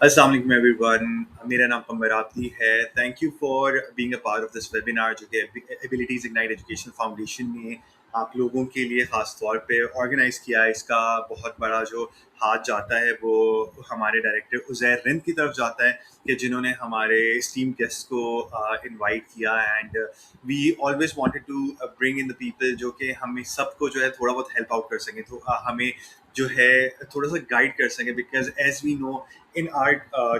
अस्सलाम वालेकुम एवरीवन, मेरा नाम कमराती है। Thank you for being a part of this webinar जो कि एबिलिटीज़ इग्नाइट एजुकेशन फाउंडेशन ने आप लोगों के लिए ख़ास तौर पे ऑर्गेनाइज़ किया है। इसका बहुत बड़ा जो हाथ जाता है वो हमारे डायरेक्टर उज़ैर रिंद की तरफ जाता है कि जिन्होंने हमारे स्टीम गेस्ट को इनवाइट किया। And we always wanted to bring in the people जो कि हमें सबको जो है थोड़ा बहुत हेल्प आउट कर सकें, तो हमें जो है थोड़ा सा गाइड कर सकें। Because as we know in our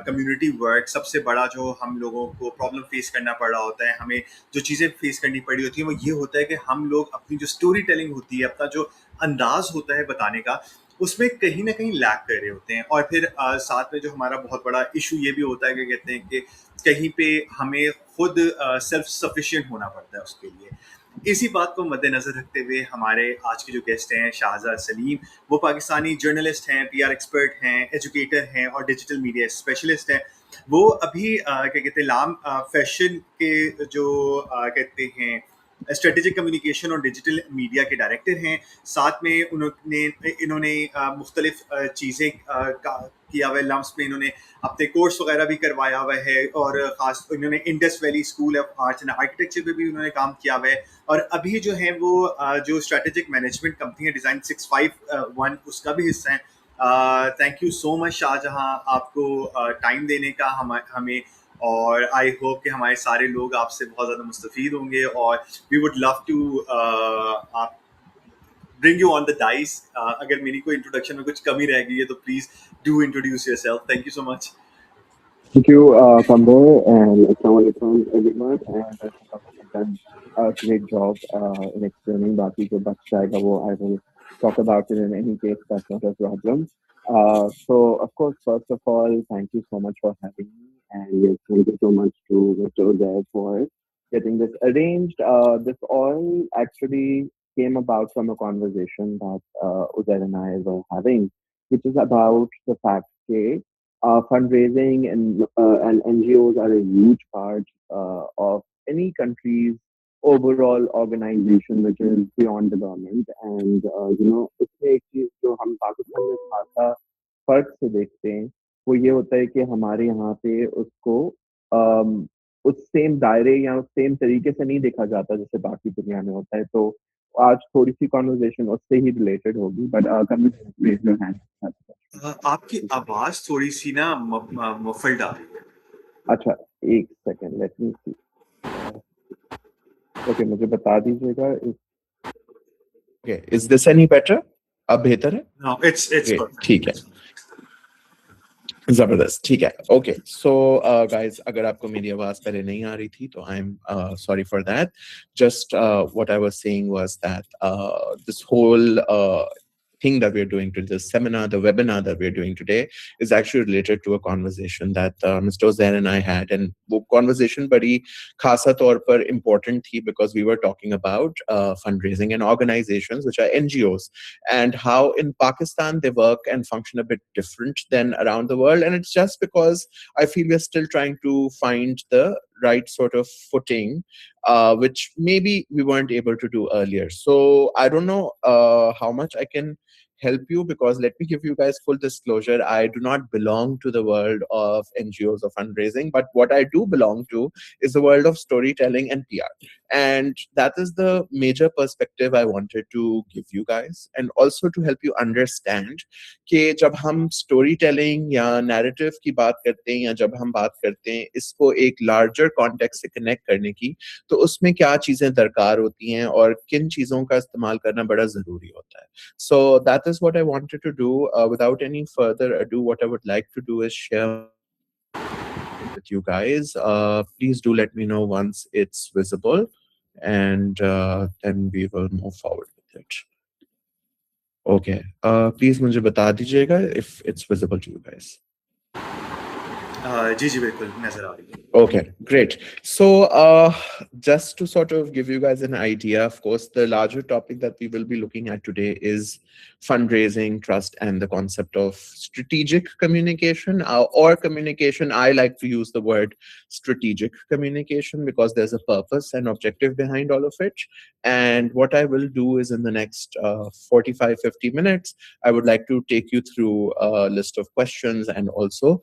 community work सबसे बड़ा जो हम लोगों को प्रॉब्लम फेस करना पड़ रहा होता है, हमें जो चीज़ें फेस करनी पड़ी होती है वो ये होता है कि हम लोग अपनी जो स्टोरी टेलिंग होती है, अपना जो अंदाज होता है बताने का, उसमें कहीं ना कहीं लैक कर रहे होते हैं। और फिर साथ में जो हमारा बहुत बड़ा इशू ये भी होता है कि कहते हैं कि कहीं पे हमें खुद सेल्फ सफिशिएंट होना पड़ता है उसके लिए। इसी बात को मद्देनजर रखते हुए हमारे आज के जो गेस्ट हैं शाहजहां सलीम, वो पाकिस्तानी जर्नलिस्ट हैं, पीआर एक्सपर्ट हैं, एजुकेटर हैं और डिजिटल मीडिया स्पेशलिस्ट हैं। वो अभी क्या कहते हैं लाम फैशन के जो कहते हैं स्ट्रेटेजिक कम्युनिकेशन और डिजिटल मीडिया के डायरेक्टर हैं। साथ में इन्होंने मुख्तलिफ चीज़ें किया हुआ है। लम्स में इन्होंने अपने कोर्स वगैरह भी करवाया हुआ है और ख़ास इन्होंने Indus valley school of arts and architecture पे भी उन्होंने काम किया हुआ है। और अभी जो है वो जो स्ट्रेटेजिक मैनेजमेंट कंपनी है डिज़ाइन 651 उसका भी हिस्सा है। Thank you so much Shahjahan, आपको टाइम देने का हमें। और आई होप कि हमारे सारे लोग आपसे बहुत ज़्यादा मुस्तफ़ीद होंगे। और वी वुड लव टू आप bring you on the dice. अगर मेरी कोई इंट्रोडक्शन में कुछ कमी रह गई है तो please do introduce yourself. Thank you so much. Thank you, Kambo, and Assalamualaikum everyone. And I think I've done a great job in explaining Baki to Bakshaiga. I will talk about it in any case. That's not a problem. So, of course, first of all, thank you so much for having me. And yes, thank you so much to Mr. Uday for getting this arranged. This all actually came about from a conversation that Uday and I were having, which is about the fact that fundraising and NGOs are a huge part of any country's overall organization, which is beyond the government. And इसमें एक चीज जो हम पाकिस्तान में खासा फर्क से देखते हैं वो ये होता है कि हमारे यहाँ पे उसको अम, उस सेम दायरे या उस सेम तरीके से नहीं देखा जाता जैसे बाकी दुनिया में होता है। तो आज थोड़ी सी कॉन्वर्जेशन उससे ही रिलेटेड होगी, बट आपकी आवाज़ थोड़ी सी ना मफल्ड आ रही है। अच्छा, एक सेकंड, लेट मी सी। ओके, मुझे बता दीजिएगा। Okay, is this any better? अब बेहतर है? No, it's perfect. ठीक है, जबरदस्त, ठीक है। Okay, so guys, अगर आपको मेरी आवाज पहले नहीं आ रही थी तो I'm sorry for that. Just what I was saying was that this whole thing that we're doing to this seminar, the webinar that we're doing today, is actually related to a conversation that Mr. Zain and I had. And वो conversation बड़ी खासा तौर पर important थी because we were talking about fundraising and organizations which are NGOs and how in Pakistan they work and function a bit different than around the world. And it's just because I feel we're still trying to find the right sort of footing, which maybe we weren't able to do earlier. So I don't know how much I can help you, because let me give you guys full disclosure. I do not belong to the world of NGOs or fundraising, but what I do belong to is the world of storytelling and PR. And that is the major perspective I wanted to give you guys, and also to help you understand कि जब हम storytelling या narrative की बात करते हैं या जब हम बात करते हैं इसको एक larger context से connect करने की, तो उसमें क्या चीजें दरकार होती हैं और किन चीजों का इस्तेमाल करना बड़ा जरूरी होता है. So that is what I wanted to do. Without any further ado, what I would like to do is share with you guys. Please do let me know once it's visible, and then we will move forward with it. Okay. Please मुझे बता दीजिएगा if it's visible to you guys. जी जी बिल्कुल नजर आ रही है. Okay, great. So just to sort of give you guys an idea, of course, the larger topic that we will be looking at today is fundraising, trust, and the concept of strategic communication or communication. I like to use the word strategic communication because there's a purpose and objective behind all of it. And what I will do is in the next 45, 50 minutes, I would like to take you through a list of questions and also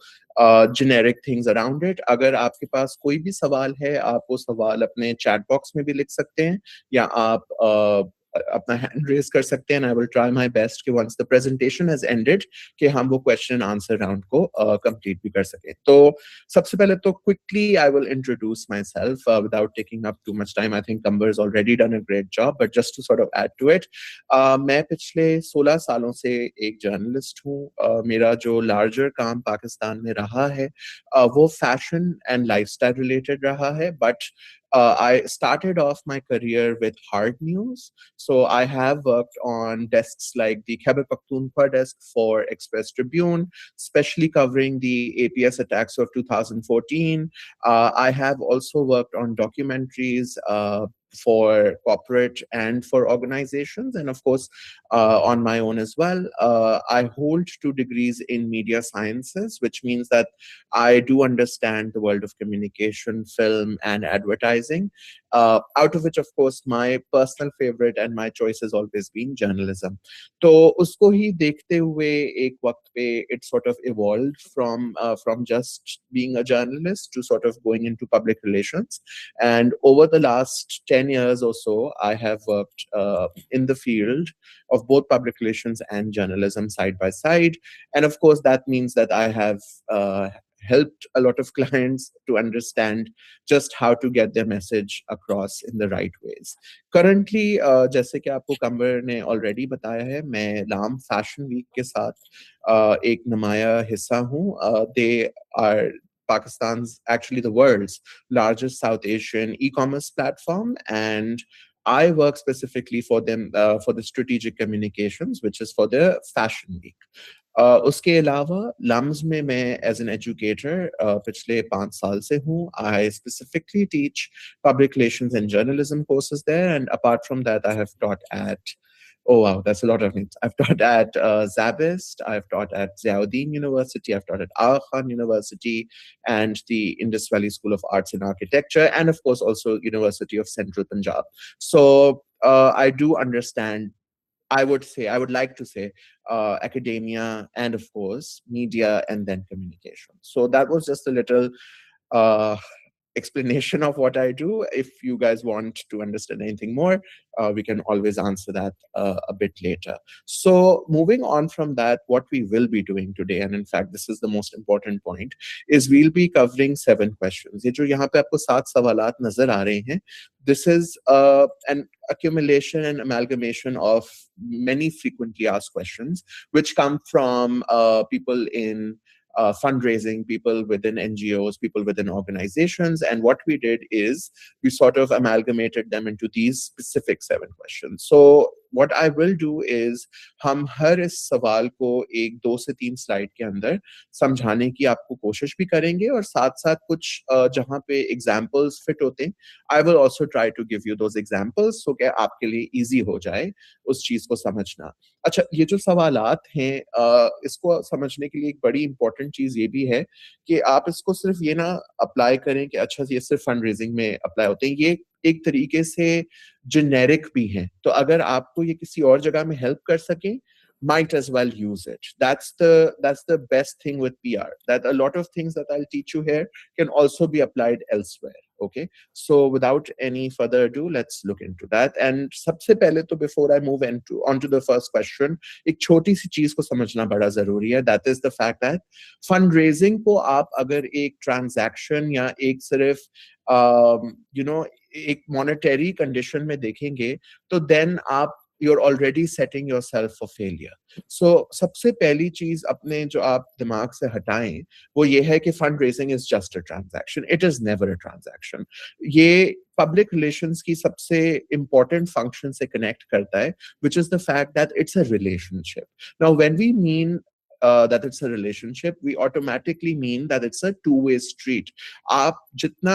generic things around it. अगर आपके पास कोई भी सवाल है, आप वो सवाल अपने chat box में भी लिख सकते हैं, या आप अपना हैंड रेज कर सकते हैं. I will try my best कि once the presentation has ended कि हम वो क्वेश्चन एंड आंसर राउंड को कंप्लीट भी कर सकें. तो सबसे पहले तो quickly I will introduce myself without taking up too much time. I think कंबर has already done a great job, but just to sort of add to it, मैं पिछले 16 सालों से एक जर्नलिस्ट हूँ. मेरा जो लार्जर काम पाकिस्तान में रहा है वो फैशन एंड लाइफस्टाइल रिलेटेड रहा है, but I started off my career with hard news. So I have worked on desks like the Khyber Pakhtunkhwa desk for Express Tribune, especially covering the APS attacks of 2014. I have also worked on documentaries for corporate and for organizations, and of course, on my own as well. I hold 2 degrees in media sciences, which means that I do understand the world of communication, film, and advertising. Out of which, of course, my personal favorite and my choice has always been journalism. तो उसको ही देखते हुए एक वक्त पे it sort of evolved from just being a journalist to sort of going into public relations. And over the last 10 years or so, I have worked in the field of both public relations and journalism side by side. And of course, that means that I have helped a lot of clients to understand just how to get their message across in the right ways. Currently, जैसे कि आपको कंबर ने already बताया है, मैं लाम fashion week के साथ एक नुमाया हिस्सा हूँ. They are Pakistan's, actually the world's largest South Asian e-commerce platform, and I work specifically for them for the strategic communications, which is for the fashion week. उसके अलावा लम्स में मैं एज एन एजुकेटर पिछले 5 साल से हूँ. I specifically teach public relations and journalism courses there, and apart from that I have taught at, oh wow, that's a lot of names. I've taught at Zabist, I've taught at Ziauddin University, I've taught at Aga Khan University and the Indus Valley School of Arts and Architecture, and of course also University of Central Punjab. So I do understand, I would say, I would like to say, academia and of course media and then communication. So that was just a little uh, explanation of what I do. If you guys want to understand anything more, we can always answer that a bit later. So moving on from that, what we will be doing today, and in fact, this is the most important point, is we'll be covering 7 questions. ये जो यहाँ पे आपको 7 सवालात नजर आ रहे हैं, this is an accumulation and amalgamation of many frequently asked questions, which come from people in fundraising, people within NGOs, people within organizations. And what we did is we sort of amalgamated them into these specific 7 questions. So what I will do is हम हर इस सवाल को 1, 2 से 3 slide के अंदर समझाने की आपको कोशिश भी करेंगे, और साथ साथ कुछ जहाँ पे एग्जाम्पल्स फिट होते हैं, I will also try to give you those examples, so कि आपके लिए ईजी हो जाए उस चीज को समझना. अच्छा, ये जो सवालात हैं, इसको समझने के लिए एक बड़ी इंपॉर्टेंट चीज ये भी है कि आप इसको सिर्फ ये ना अप्लाई करें कि अच्छा ये सिर्फ फंड रेजिंग में अप्लाई होते हैं. ये एक तरीके से जेनेरिक भी हैं, तो अगर आपको ये किसी और जगह में हेल्प कर सकें, might as well use it. That's the best thing with PR, that a lot of things that I'll teach you here can also be applied elsewhere. Okay, so without any further ado, let's look into that. And सबसे पहले तो before I move onto the first question, एक छोटी सी चीज को समझना बड़ा जरूरी है. That is the fact that fundraising को आप अगर एक transaction या एक सिर्फ एक monetary condition में देखेंगे, तो then आप you're already setting yourself for failure. So सबसे पहली चीज अपने जो आप दिमाग से हटाएं वो ये है कि fund raising is just a transaction. It is never a transaction. ये पब्लिक रिलेशंस की सबसे इंपॉर्टेंट फंक्शन से कनेक्ट करता है, which is the fact that it's a relationship. Now when we mean that it's a relationship, we automatically mean that it's a two-way street. आप जितना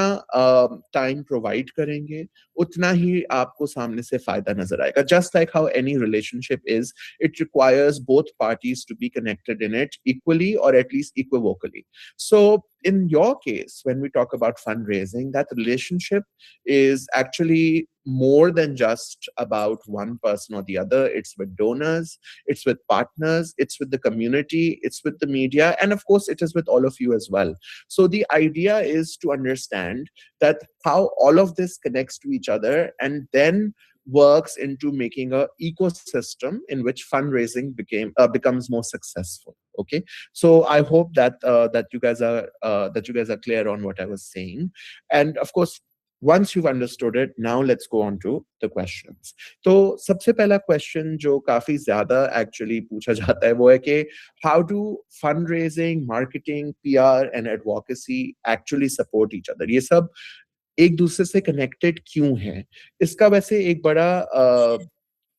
time provide करेंगे उतना ही आपको सामने से फायदा नजर आएगा. Just like how any relationship is, it requires both parties to be connected in it equally or at least equivocally. So in your case, when we talk about fundraising, that relationship is actually more than just about one person or the other. It's with donors, it's with partners, it's with the community, it's with the media, and of course, it is with all of you as well. So the idea is to understand that how all of this connects to each other and then works into making a ecosystem in which fundraising becomes more successful. Okay, so I hope that that you guys are clear on what I was saying. And of course, once you've understood it, now let's go on to the questions. तो सबसे पहला question जो काफी ज्यादा actually पूछा जाता है वो है कि how do fundraising, marketing, PR and advocacy actually support each other? ये सब एक दूसरे से कनेक्टेड क्यों है? इसका वैसे एक बड़ा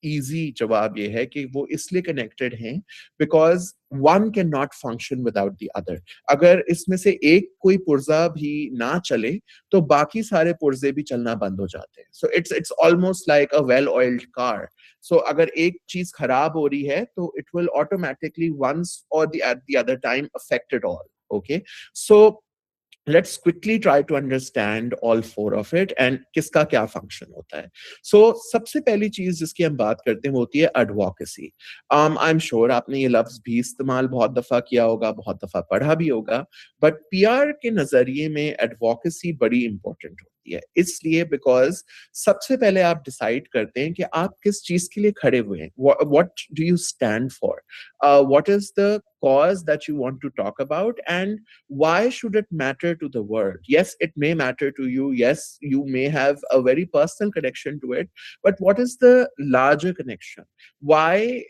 इजी जवाब ये है कि वो इसलिए कनेक्टेड हैं because one can not function without the other. अगर इसमें से एक कोई पुर्जा भी ना चले तो बाकी सारे पुर्जे भी चलना बंद हो जाते हैं. So it's almost like a well oiled car. So अगर एक चीज खराब हो रही है तो it will automatically once or the at the other time affect it all. Okay, so let's quickly try to understand all four of it and किसका क्या function होता है. So सबसे पहली चीज जिसकी हम बात करते हैं वो होती है advocacy. I'm sure आपने ये लफ्ज भी इस्तेमाल बहुत दफा किया होगा, बहुत दफा पढ़ा भी होगा, but PR के नजरिए में advocacy बड़ी important होती है. इसलिए because सबसे पहले आप decide करते हैं कि आप किस चीज के लिए खड़े हुए हैं. What do you stand for? What is the cause that you want to talk about, and why should it matter to the world? Yes, it may matter to you. Yes, you may have a very personal connection to it, but what is the larger connection? Why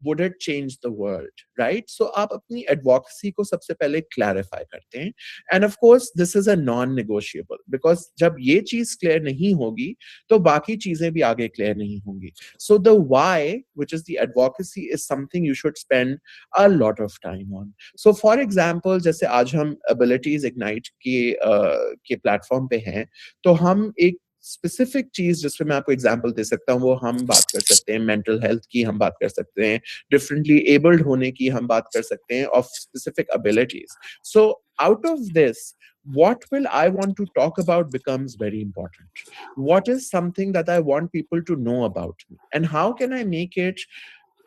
would it change the world, right? So आप अपनी advocacy को सबसे पहले clarify करते हैं, and of course this is a non-negotiable because जब ये चीज clear नहीं होगी तो बाकी चीजें भी आगे clear नहीं होंगी. So the why, which is the advocacy, is something you should spend a lot of time on. So for example, जैसे आज हम abilities ignite के प्लेटफॉर्म पे हैं तो हम एक स्पेसिफिक चीज जिसपे मैं आपको एग्जांपल दे सकता हूँ वो हम बात कर सकते हैं मेंटल हेल्थ की, हम बात कर सकते हैं डिफरेंटली एबल्ड होने की, हम बात कर सकते हैं of specific abilities. So out of this, what will I want to talk about becomes very important. What is something that I want people to know about me, and how can I make it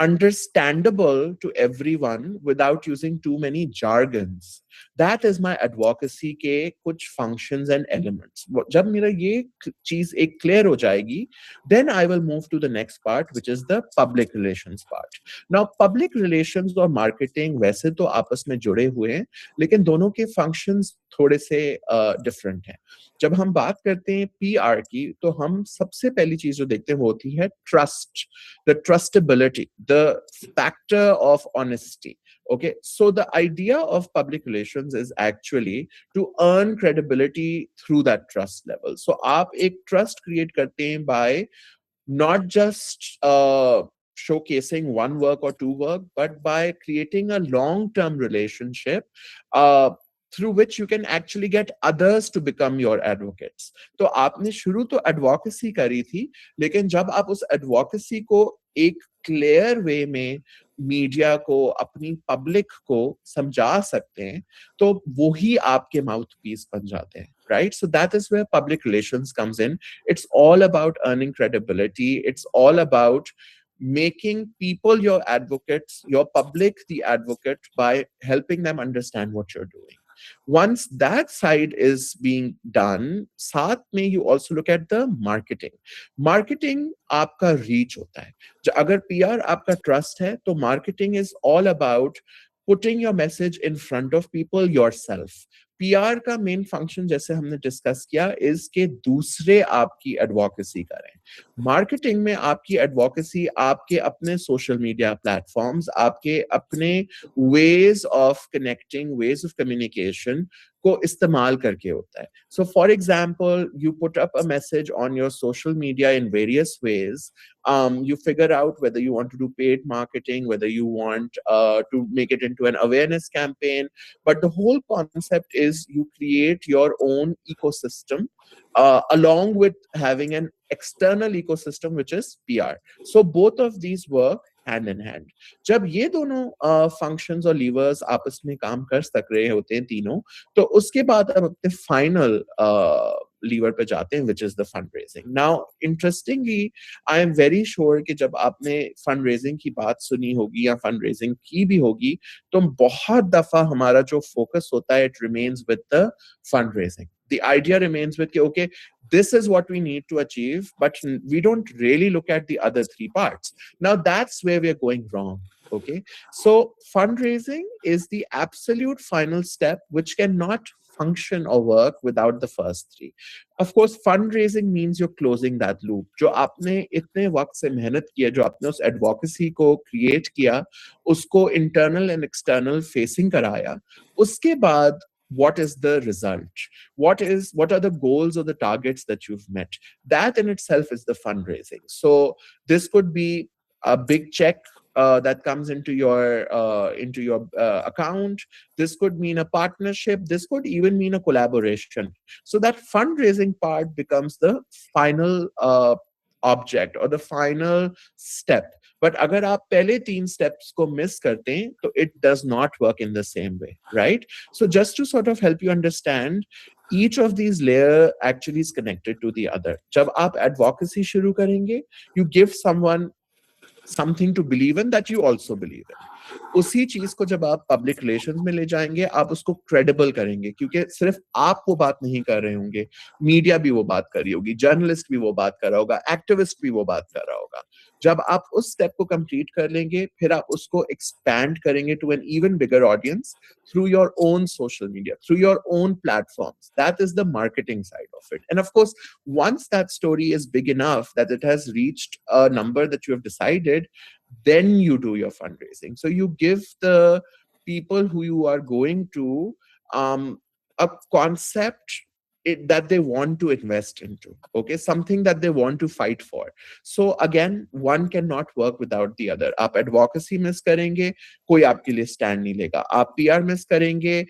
understandable to everyone without using too many jargons? That is my advocacy के कुछ functions and elements. जब मेरा ये चीज एक clear हो जाएगी, then I will move to the next part, which is the public relations part. Now, public relations और marketing वैसे तो आपस में जुड़े हुए हैं, लेकिन दोनों के functions थोड़े से different हैं. जब हम बात करते हैं PR की, तो हम सबसे पहली चीज जो देखते हैं वो होती है trust, the trustability, the factor of honesty. Okay, so the idea of public relations is actually to earn credibility through that trust level. So आप एक trust create करते हैं by not just showcasing one work or two work, but by creating a long-term relationship through which you can actually get others to become your advocates. तो आपने शुरू तो advocacy करी थी, लेकिन जब आप उस advocacy को एक clear way में मीडिया को, अपनी पब्लिक को समझा सकते हैं, तो वो ही आपके माउथ पीस बन जाते हैं, right? So that is where public relations comes in. It's all about earning credibility. It's all about making people your advocates, your public the advocate, by helping them understand what you're doing. Once that side is being done, साथ में you also look at the marketing. Marketing आपका reach होता है. अगर PR आपका trust है, तो marketing is all about putting your message in front of people yourself. PR का मेन फंक्शन जैसे हमने डिस्कस किया इज के दूसरे आपकी एडवोकेसी करें. मार्केटिंग में आपकी एडवोकेसी आपके अपने सोशल मीडिया प्लेटफॉर्म्स, आपके अपने ways of connecting, ways of communication को इस्तेमाल करके होता है. So for example, you put up a message on your social media in various ways. You figure out whether you want to do paid marketing, whether you want to make it into an awareness campaign. But the whole concept is you create your own ecosystem along with having an external ecosystem, which is PR. So both of these work hand in hand. जब ये दोनों functions और levers आपस में काम कर सक रहे होते हैं तीनों, तो उसके बाद हम अपने फाइनल लीवर पे जाते हैं, which is the fund raising. Now interestingly, I am very sure कि जब आपने फंड रेजिंग की बात सुनी होगी या फंड रेजिंग की भी होगी, तो बहुत दफा हमारा जो फोकस होता है, it remains with the fund raising. The idea remains with, okay, this is what we need to achieve, but we don't really look at the other three parts. Now that's where we're going wrong. Okay, so fundraising is the absolute final step which cannot function or work without the first three. Of course, fundraising means you're closing that loop. जो आपने इतने वक्त से मेहनत की है, जो आपने उस एडवोकेसी को क्रिएट किया, उसको इंटरनल एंड एक्सटर्नल फेसिंग कराया, उसके बाद what is the result, what are the goals or the targets that you've met, that in itself is the fundraising. So this could be a big check that comes into your account. This could mean a partnership, this could even mean a collaboration. So that fundraising part becomes the final object or the final step. But अगर आप पहले तीन steps को miss करते हैं, तो it does not work in the same way, right? So just to sort of help you understand, each of these layer actually is connected to the other. जब आप advocacy शुरू करेंगे, you give someone something to believe in that you also believe in. उसी चीज को जब आप public relations में ले जाएंगे, आप उसको क्रेडिबल करेंगे, क्योंकि सिर्फ आप वो बात नहीं कर रहे होंगे, मीडिया भी वो बात कर रही होगी, जर्नलिस्ट भी वो बात कर रहा होगा, एक्टिविस्ट भी वो बात कर रहा होगा। जब आप उस स्टेप को कंप्लीट कर लेंगे, फिर आप उसको एक्सपैंड करेंगे to an even bigger audience through your own social media, through your own platforms. That is the marketing side of it. And of course, once that story is big enough that it has reached a number that you have decided, then you do your fundraising. So you give the people who you are going to a concept that they want to invest into, okay, something that they want to fight for. So again, one cannot work without the other. आप advocacy miss करेंगे, कोई आपके लिए stand नहीं लेगा. आप PR miss करेंगे,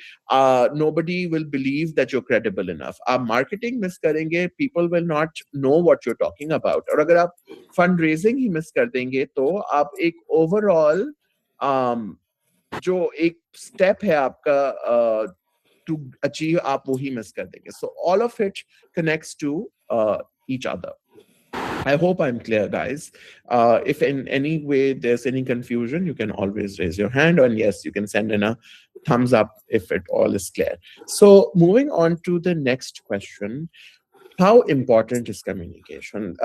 nobody will believe that you're credible enough. आप marketing miss करेंगे, people will not know what you're talking about. और अगर आप fundraising ही miss कर देंगे, तो आप एक overall जो एक step है आपका to achieve, आप वो ही miss कर देंगे. So all of it connects to each other. I hope I'm clear, guys. If in any way there's any confusion, you can always raise your hand, and yes, you can send in a thumbs up if it all is clear. So moving on to the next question. How important is communication,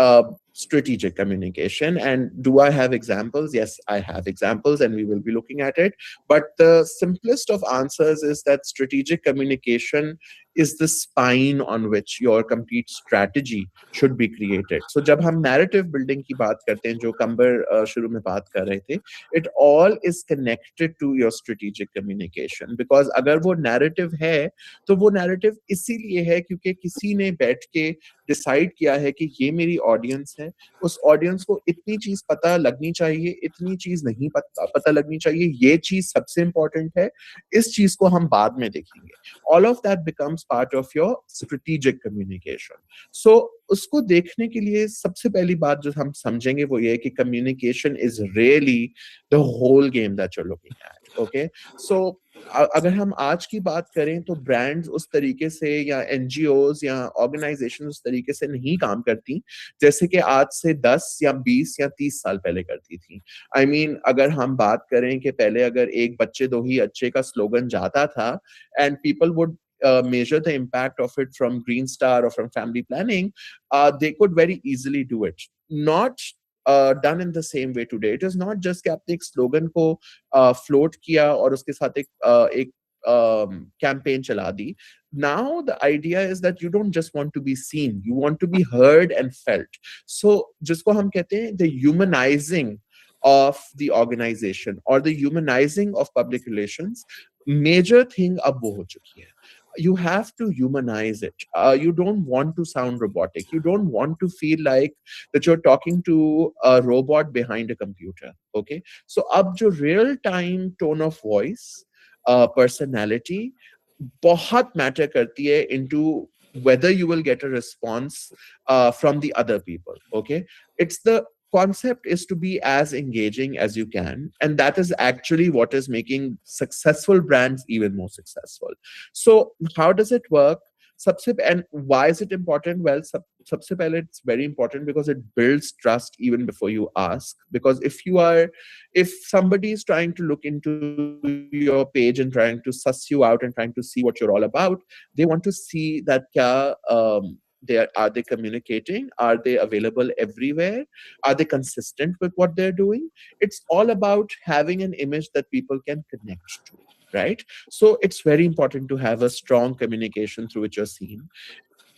strategic communication? And do I have examples? Yes, I have examples, and we will be looking at it. But the simplest of answers is that strategic communication is the spine on which your complete strategy should be created. So जब हम narrative building की बात करते हैं, जो कंबर शुरू में बात कर रहे थे, it all is connected to your strategic communication. Because अगर वो narrative है, तो वो narrative इसीलिए है क्योंकि किसी ने बैठ के डिसाइड किया है कि ये मेरी ऑडियंस है, उस ऑडियंस को इतनी चीज पता लगनी चाहिए, इतनी चीज नहीं पता लगनी चाहिए, ये चीज सबसे इंपॉर्टेंट है, इस चीज को हम बाद में देखेंगे. All of that becomes part of your strategic communication. So उसको देखने के लिए सबसे पहली बात जो हम समझेंगे वो ये है कि communication is really the whole game that you're looking at. Okay, so अगर हम आज की बात करें तो ब्रांड्स उस तरीके से या एनजीओज या ऑर्गेनाइजेशन उस तरीके से नहीं काम करती जैसे कि आज से 10 या 20 या 30 साल पहले करती थी. आई मीन अगर हम बात करें कि पहले अगर एक बच्चे दो ही अच्छे का स्लोगन जाता था and people would measure the impact of it from Green Star or from family planning, they could very easily do it. Not done in the same way today. It is not just कि आपने एक slogan को float किया और उसके साथ एक campaign चला दी. Now the idea is that you don't just want to be seen, you want to be heard and felt. So जिसको हम कहते हैं the humanizing of the organization or the humanizing of public relations, major thing अब वो हो चुकी है. You have to humanize it. You don't want to sound robotic. You don't want to feel like that you're talking to a robot behind a computer. Okay, so अब जो real time tone of voice, personality बहुत matter करती है into whether you will get a response from the other people. Okay, it's the concept is to be as engaging as you can, and that is actually what is making successful brands even more successful. So how does it work? And why is it important? Well, सबसे पहले it's very important because it builds trust even before you ask. Because if somebody is trying to look into your page and trying to suss you out and trying to see what you're all about, they want to see that kya are they communicating? Are they available everywhere? Are they consistent with what they're doing? It's all about having an image that people can connect to, right? So it's very important to have a strong communication through which you're seen.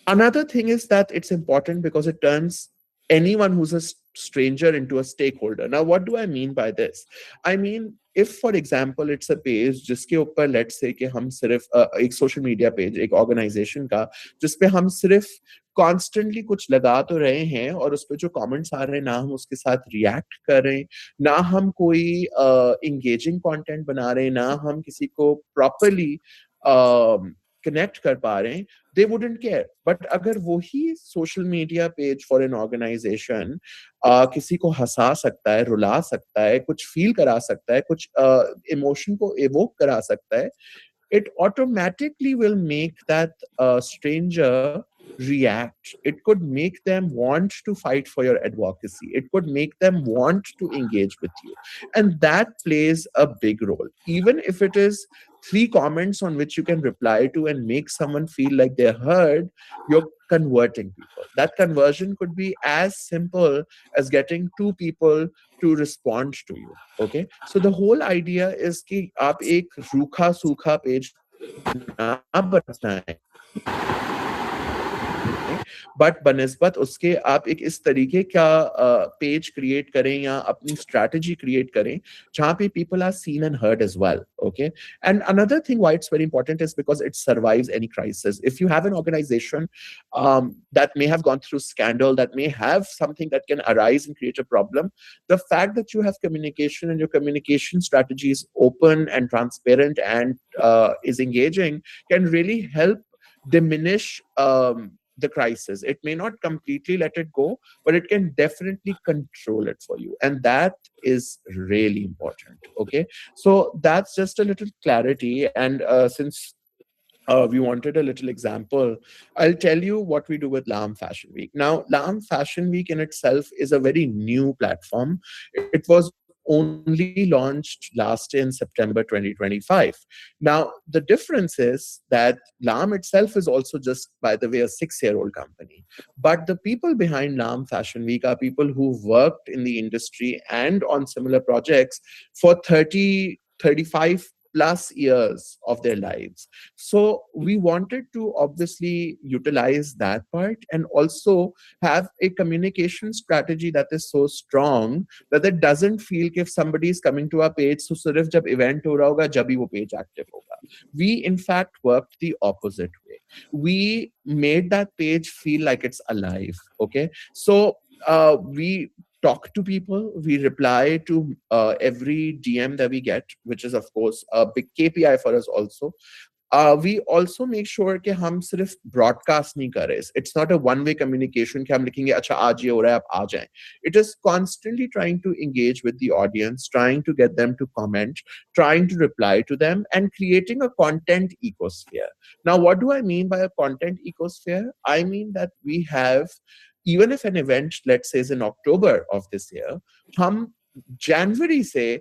Another thing is that it's important because it turns anyone who's a stranger into a stakeholder. Now, what do I mean by this? I mean, if for example it's a page जिसके ऊपर let's say कि हम सिर्फ एक social media page एक organization का जिसपे हम सिर्फ constantly कुछ लगा तो रहे हैं और उस पे जो comments आ रहे हैं ना हम उसके साथ react कर रहे हैं, ना हम कोई engaging content बना रहे हैं, ना हम किसी को properly connect कर पा रहे हैं, they wouldn't care. But अगर वही social media page for an organization किसी को हंसा सकता है, रुला सकता है, कुछ feel करा सकता है, कुछ emotion को evoke करा सकता है, it automatically will make that stranger react. It could make them want to fight for your advocacy. It could make them want to engage with you. And that plays a big role. Even if it is three comments on which you can reply to and make someone feel like they're heard, you're converting people. That conversion could be as simple as getting two people to respond to you. Okay, so the whole idea is कि आप एक रूखा सूखा page ना बनाएं, but बनिस्बत उसके आप एक इस तरीके का पेज क्रिएट करें या अपनी strategy क्रिएट करें जहां पे people are seen and heard as well. Okay, and another thing why it's very important is because it survives any crisis. If you have an organization that may have gone through scandal, that may have something that can arise and create a problem, the fact that you have communication and your communication strategy is open and transparent and is engaging can really help diminish the crisis. It may not completely let it go, but it can definitely control it for you. And that is really important. Okay. So that's just a little clarity. And since we wanted a little example, I'll tell you what we do with LAAM Fashion Week. Now, LAAM Fashion Week in itself is a very new platform. It was only launched last in September 2025. Now, the difference is that LAAM itself is also just, by the way, a 6-year-old company. But the people behind LAAM Fashion Week are people who've worked in the industry and on similar projects for 30, 35 plus years of their lives. So we wanted to obviously utilize that part and also have a communication strategy that is so strong that it doesn't feel if somebody is coming to our page, so sirf jab event ho raha hoga, jab hi wo page active hoga. We in fact worked the opposite way. We made that page feel like it's alive. Okay. So we talk to people, we reply to every DM that we get, which is of course a big KPI for us also. We also make sure कि हम सिर्फ broadcast नहीं कर रहे. It's not a one-way communication कि हम लिखेंगे अच्छा आज ये हो रहा है आप आ जाएं. It is constantly trying to engage with the audience, trying to get them to comment, trying to reply to them, and creating a content ecosphere. Now, what do I mean by a content ecosphere? I mean that we have, even if an event, let's say, is in October of this year, हम January से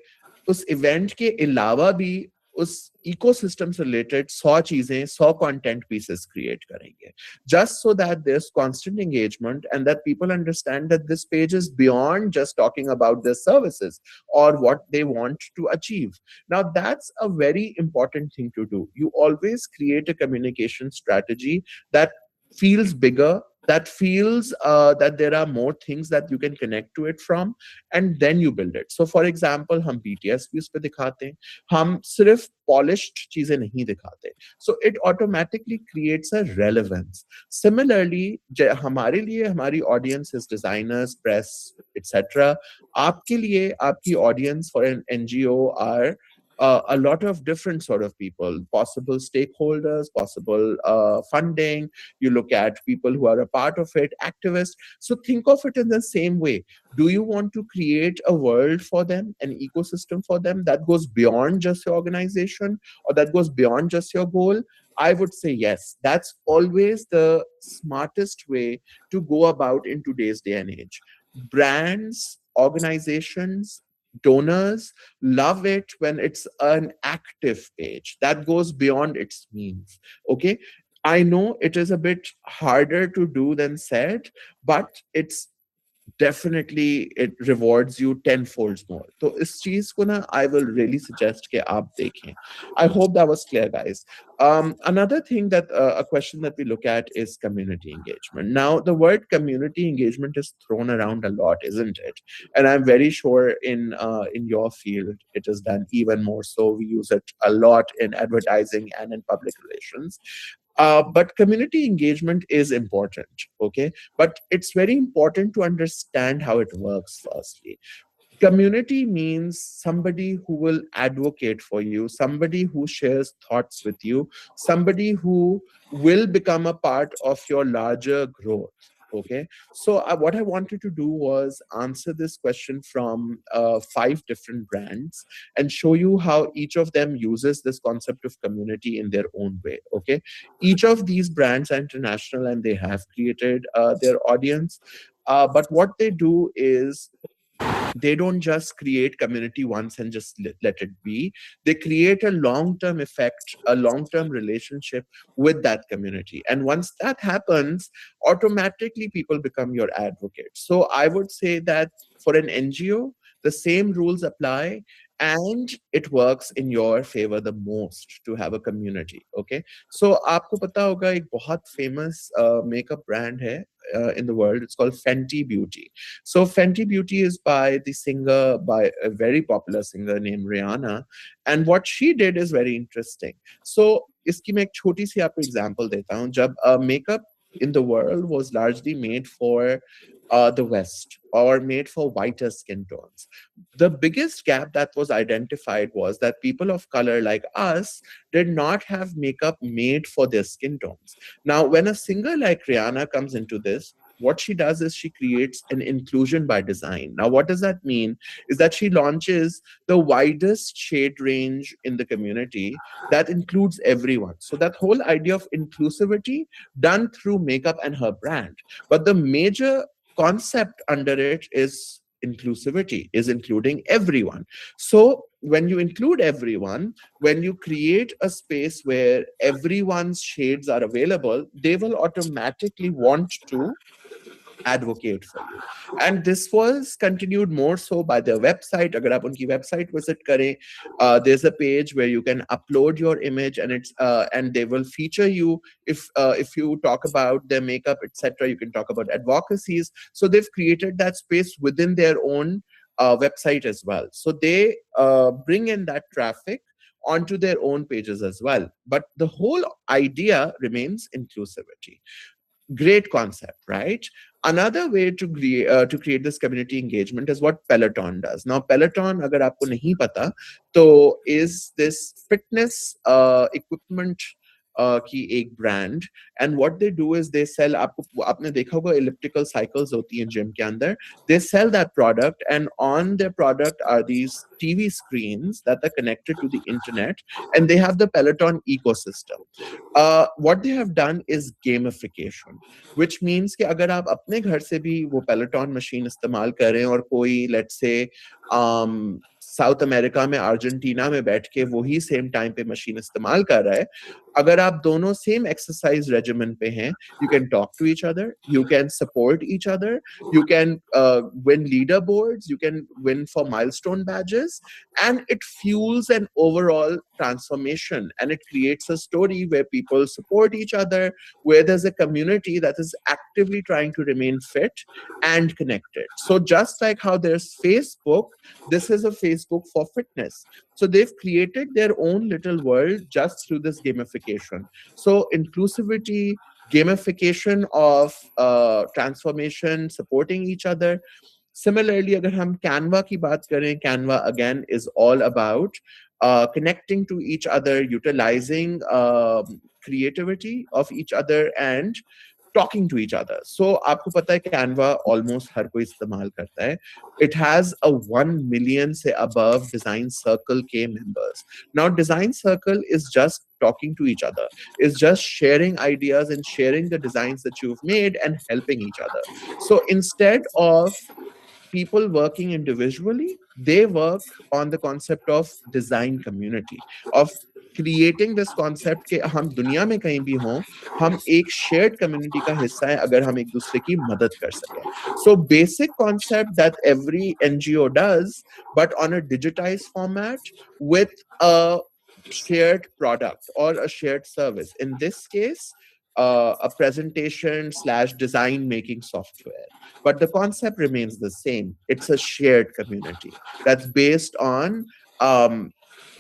उस event के अलावा भी उस ecosystem से related 100 चीजें 100 content pieces create करेंगे, just so that there's constant engagement and that people understand that this page is beyond just talking about their services or what they want to achieve. Now that's a very important thing to do. You always create a communication strategy that feels bigger, that feels that there are more things that you can connect to it from, and then you build it. So for example, हम BTS भी उस पे दिखाते हैं, हम सिर्फ polished चीजें नहीं दिखाते. So it automatically creates a relevance. Similarly, हमारे लिए हमारी audience is designers, press, etc. आपके लिए आपकी audience for an NGO are a lot of different sort of people, possible stakeholders, possible funding. You look at people who are a part of it, activists. So think of it in the same way. Do you want to create a world for them, an ecosystem for them that goes beyond just your organization, or that goes beyond just your goal? I would say yes. That's always the smartest way to go about in today's day and age. Brands, organizations, donors love it when it's an active page that goes beyond its means. Okay. I know it is a bit harder to do than said, but it's definitely it rewards you tenfold more. So इस चीज को ना I will really suggest कि आप देखें. I hope that was clear, guys. Another thing that a question that we look at is community engagement. Now, the word community engagement is thrown around a lot, isn't it? And I'm very sure in your field it is done even more so. We use it a lot in advertising and in public relations. But community engagement is important, okay? But it's very important to understand how it works firstly. Community means somebody who will advocate for you, somebody who shares thoughts with you, somebody who will become a part of your larger growth. Okay, so what I wanted to do was answer this question from five different brands and show you how each of them uses this concept of community in their own way. Okay, each of these brands are international and they have created their audience, but what they do is they don't just create community once and just let it be. They create a long term effect, a long term relationship with that community, and once that happens, automatically people become your advocates. So I would say that for an NGO the same rules apply, and it works in your favor the most to have a community. Okay, so आपको पता होगा एक बहुत famous makeup brand है in the world. It's called Fenty Beauty. So Fenty Beauty is by the singer, by a very popular singer named Rihanna, and what she did is very interesting. So इसकी मैं एक छोटी सी आपको example देता हूँ. जब makeup in the world was largely made for the West or made for whiter skin tones, the biggest gap that was identified was that people of color like us did not have makeup made for their skin tones. Now, when a singer like Rihanna comes into this, what she does is she creates an inclusion by design. Now, what does that mean? Is that she launches the widest shade range in the community that includes everyone. So, that whole idea of inclusivity done through makeup and her brand. But the major concept under it is inclusivity, is including everyone. So when you include everyone, when you create a space where everyone's shades are available, they will automatically want to advocate for you. And this was continued more so by their website. Agar aap unki website visit kare, there's a page where you can upload your image, and it's and they will feature you if you talk about their makeup, etc. You can talk about advocacies. So they've created that space within their own website as well. So they bring in that traffic onto their own pages as well. But the whole idea remains inclusivity. Great concept, right? Another way to create this community engagement is what Peloton does. Now, Peloton, agar aapko nahi pata, to is this fitness equipment की एक brand, and what they do is they sell, आपको आपने देखा होगा elliptical cycles होती हैं gym के अंदर. They sell that product, and on their product are these TV screens that are connected to the internet, and they have the Peloton ecosystem. What they have done is gamification, which means कि अगर आप अपने घर से भी वो Peloton machine इस्तेमाल कर रहे हैं और कोई let's say साउथ अमेरिका में अर्जेंटीना में बैठ के वही सेम टाइम पे मशीन इस्तेमाल कर रहा है, अगर आप दोनों सेम एक्सरसाइज रेजिमेंट पे हैं, you can talk to each other, you can support each other, you can win leaderboards, you can win for milestone badges, and it fuels an overall transformation, and it creates a story where people support each other, where there's a community that is actively trying to remain fit and connected. So just like how there's Facebook, this is a Facebook for fitness. So they've created their own little world just through this gamification. So inclusivity, gamification of transformation, supporting each other. Similarly, अगर हम Canva की बात करें, Canva again is all about connecting to each other, utilizing creativity of each other, and talking to each other. So आपको पता है Canva almost हर कोई इस्तेमाल करता है. It has a 1 million से above design circle के members. Now design circle is just talking to each other, is just sharing ideas and sharing the designs that you've made and helping each other. So instead of people working individually, they work on the concept of design community, of creating this concept कि हम दुनिया में कहीं भी हों, हम एक shared community का हिस्सा हैं अगर हम एक दूसरे की मदद कर सकें. So basic concept that every NGO does, but on a digitized format with a shared product or a shared service. In this case, a presentation slash design making software, but the concept remains the same. It's a shared community that's based on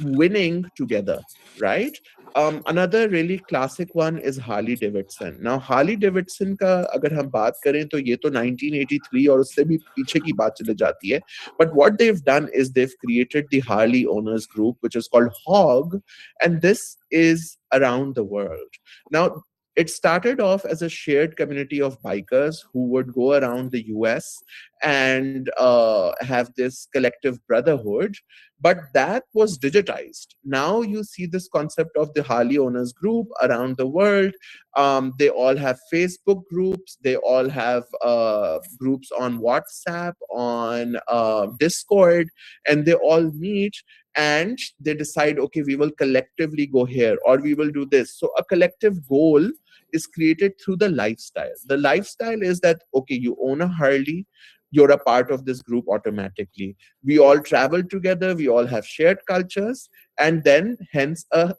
winning together, right? Another really classic one is Harley Davidson. Now, Harley Davidson का अगर हम बात करें तो ये तो 1983 और उससे भी पीछे की बात चले जाती है. But what they've done is they've created the Harley Owners Group, which is called HOG, and this is around the world. Now, it started off as a shared community of bikers who would go around the US and have this collective brotherhood, but that was digitized. Now you see this concept of the Harley Owners Group around the world. They all have Facebook groups, they all have groups on WhatsApp, on Discord, and they all meet and they decide, okay, we will collectively go here or we will do this. So a collective goal is created through the lifestyle. The lifestyle is that, okay, you own a Harley, you're a part of this group automatically. We all travel together, we all have shared cultures, and then hence a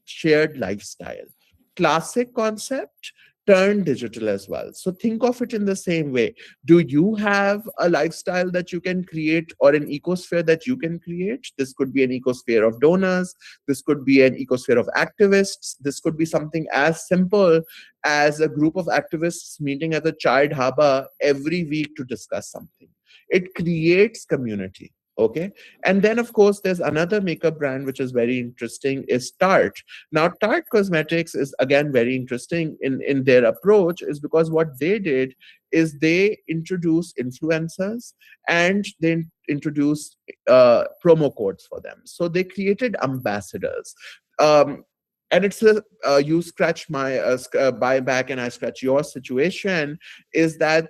shared lifestyle. Classic concept turned digital as well. So think of it in the same way. Do you have a lifestyle that you can create or an ecosphere that you can create? This could be an ecosphere of donors. This could be an ecosphere of activists. This could be something as simple as a group of activists meeting at the chai dhaba every week to discuss something. It creates community. Okay. And then, of course, there's another makeup brand which is very interesting is Tarte. Now, Tarte Cosmetics is again very interesting in their approach, is because what they did is they introduced influencers and they introduced promo codes for them. So they created ambassadors. And it's a you scratch my buy back and I scratch your situation, is that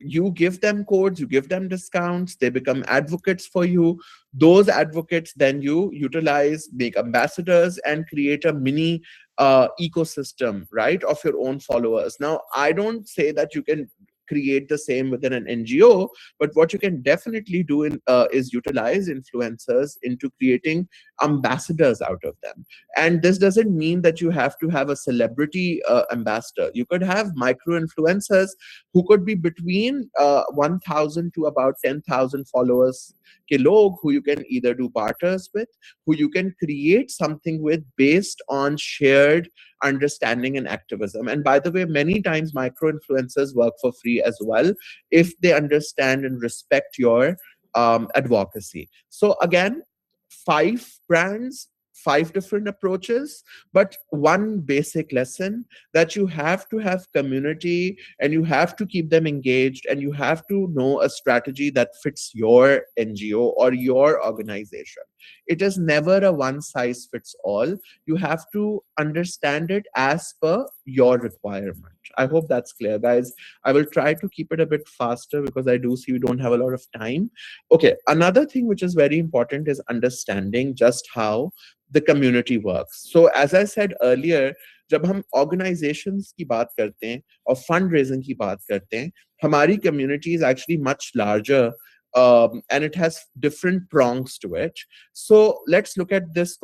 you give them codes, you give them discounts, they become advocates for you. Those advocates then you utilize, make ambassadors, and create a mini ecosystem, right, of your own followers. Now, I don't say that you can create the same within an NGO, but what you can definitely do is utilize influencers into creating ambassadors out of them. And this doesn't mean that you have to have a celebrity ambassador. You could have micro influencers who could be between 1,000 to about 10,000 followers ke log, who you can either do barters with, who you can create something with based on shared understanding and activism. And by the way, many times micro influencers work for free as well if they understand and respect your advocacy. So again, 5 brands, 5 different approaches, but one basic lesson, that you have to have community and you have to keep them engaged and you have to know a strategy that fits your NGO or your organization. It is never a one size fits all. You have to understand it as per your requirement. I hope that's clear, guys. I will try to keep it a bit faster because I do see we don't have a lot of time. Okay, another thing which is very important is understanding just how the community works. So as I said earlier, जब हम organizations की बात करते हैं और fundraising की बात करते हैं, हमारी community is actually much larger, and it has different prongs to it. So let's look at this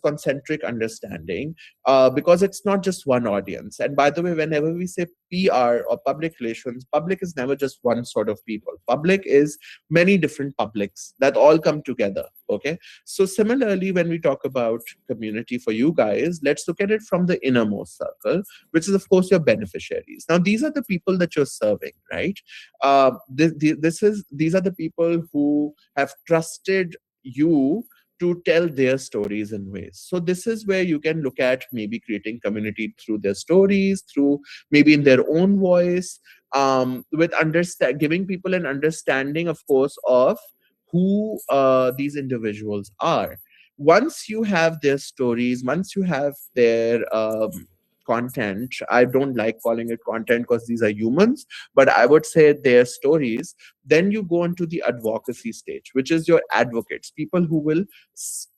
concentric understanding, because it's not just one audience. And by the way, whenever we say PR or public relations, public is never just one sort of people. Public is many different publics that all come together. Okay, so similarly, when we talk about community for you guys, let's look at it from the innermost circle, which is of course your beneficiaries. Now these are the people that you're serving, right? These are the people who have trusted you to tell their stories in ways. So this is where you can look at maybe creating community through their stories, through maybe in their own voice, with understand giving people an understanding, of course, of who these individuals are. Once you have their stories, once you have their content, I don't like calling it content because these are humans, but I would say their stories, then you go into the advocacy stage, which is your advocates, people who will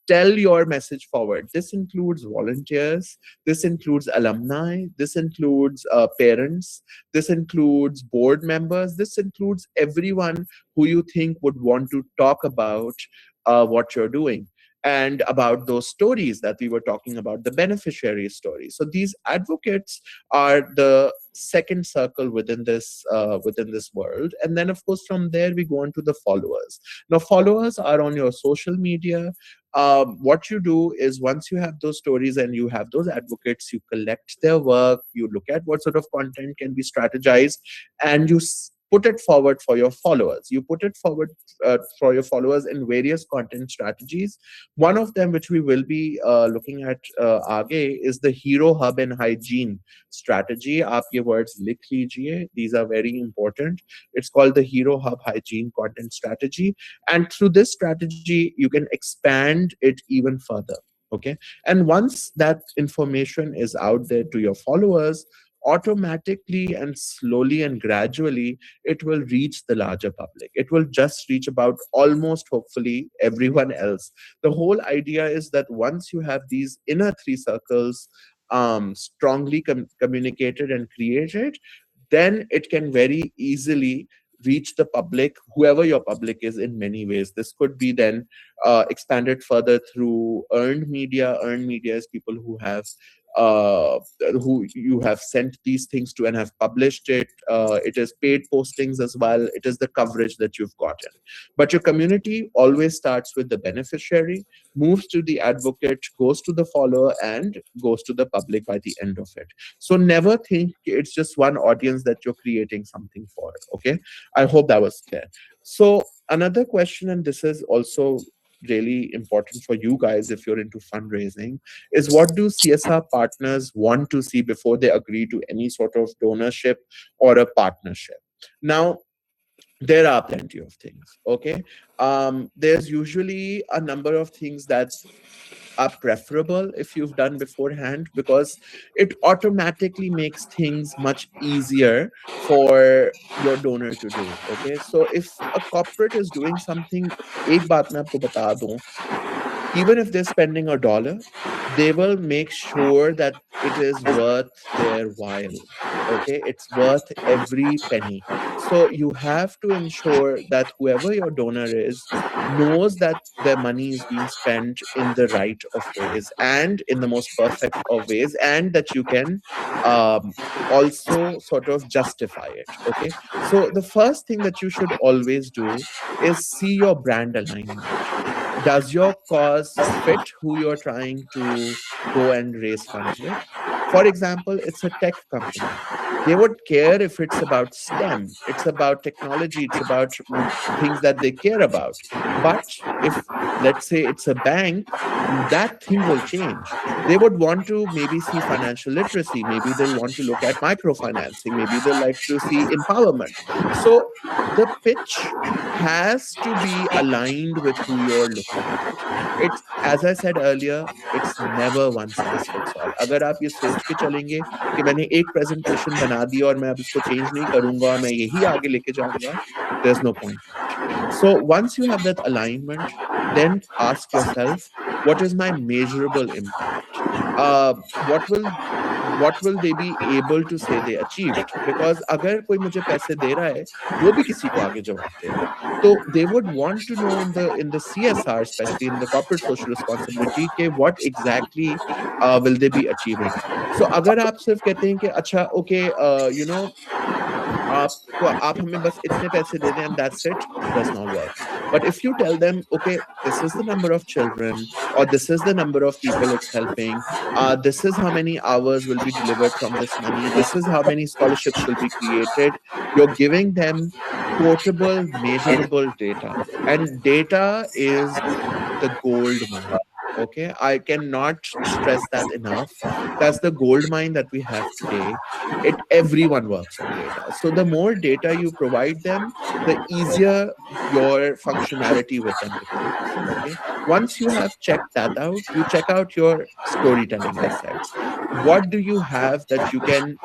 tell your message forward. This includes volunteers, this includes alumni, this includes parents, this includes board members, this includes everyone who you think would want to talk about what you're doing and about those stories that we were talking about, the beneficiary stories. So these advocates are the second circle within this world, and then of course from there we go on to the followers. Now followers are on your social media. What you do is, once you have those stories and you have those advocates, you collect their work, you look at what sort of content can be strategized, and you put it forward for your followers. You put it forward for your followers in various content strategies. One of them, which we will be looking at आगे, is the hero hub and hygiene strategy. आप ये words लिख लीजिए. These are very important. It's called the hero hub hygiene content strategy. And through this strategy, you can expand it even further. Okay. And once that information is out there to your followers, automatically and slowly and gradually, it will reach the larger public. It will just reach about almost, hopefully, everyone else. The whole idea is that once you have these inner three circles strongly communicated and created, then it can very easily reach the public, whoever your public is, in many ways. This could be then expanded further through earned media. Earned media is people uh, who you have sent these things to and have published it. It is paid postings as well. It is the coverage that you've gotten. But your community always starts with the beneficiary, moves to the advocate, goes to the follower, and goes to the public by the end of it. So never think it's just one audience that you're creating something for. Okay. I hope that was clear. So another question, and this is also really important for you guys if you're into fundraising, is what do CSR partners want to see before they agree to any sort of donorship or a partnership? Now, there are plenty of things. Okay. There's usually a number of things that are preferable if you've done beforehand, because it automatically makes things much easier for your donor to do. Okay, so if a corporate is doing something, एक बात मैं आपको बता दूं, even if they're spending $1, they will make sure that it is worth their while. Okay, it's worth every penny. So you have to ensure that whoever your donor is knows that their money is being spent in the right of ways and in the most perfect of ways, and that you can um, also sort of justify it. Okay, so the first thing that you should always do is see your brand alignment. Does your cause fit who you're trying to go and raise funds with? For example, it's a tech company. They would care if it's about STEM, it's about technology, it's about things that they care about. But if, let's say, it's a bank, that thing will change. They would want to maybe see financial literacy, maybe they'll want to look at microfinancing, maybe they'll like to see empowerment. So the pitch has to be aligned with who you're looking at. It's, as I said earlier, it's never one size fits all. अगर आप ये सोच के चलेंगे कि मैंने एक presentation बना दी और मैं अब इसको change नहीं करूंगा और मैं यही आगे लेके जाऊंगा, there's no point in it. So once you have that alignment, then ask yourself, what is my measurable impact? What will they be able to say they achieved? Because अगर कोई मुझे पैसे दे रहा है, वो भी किसी को आगे जवाब देगा. So they would want to know in the CSR, especially in the corporate social responsibility, के what exactly will they be achieving. So अगर आप सिर्फ कहते हैं कि अच्छा okay, you know, आप हमें बस इतने पैसे दे दें and that's it, does not work. But if you tell them, okay, this is the number of children, or this is the number of people it's helping, this is how many hours will be delivered from this money, this is how many scholarships will be created, you're giving them quotable, measurable data. And data is the gold mine. Okay, I cannot stress that enough. That's the gold mine that we have today. It Everyone works on data. So the more data you provide them, the easier your functionality with them becomes. Okay, once you have checked that out, you check out your storytelling assets. What do you have that you can,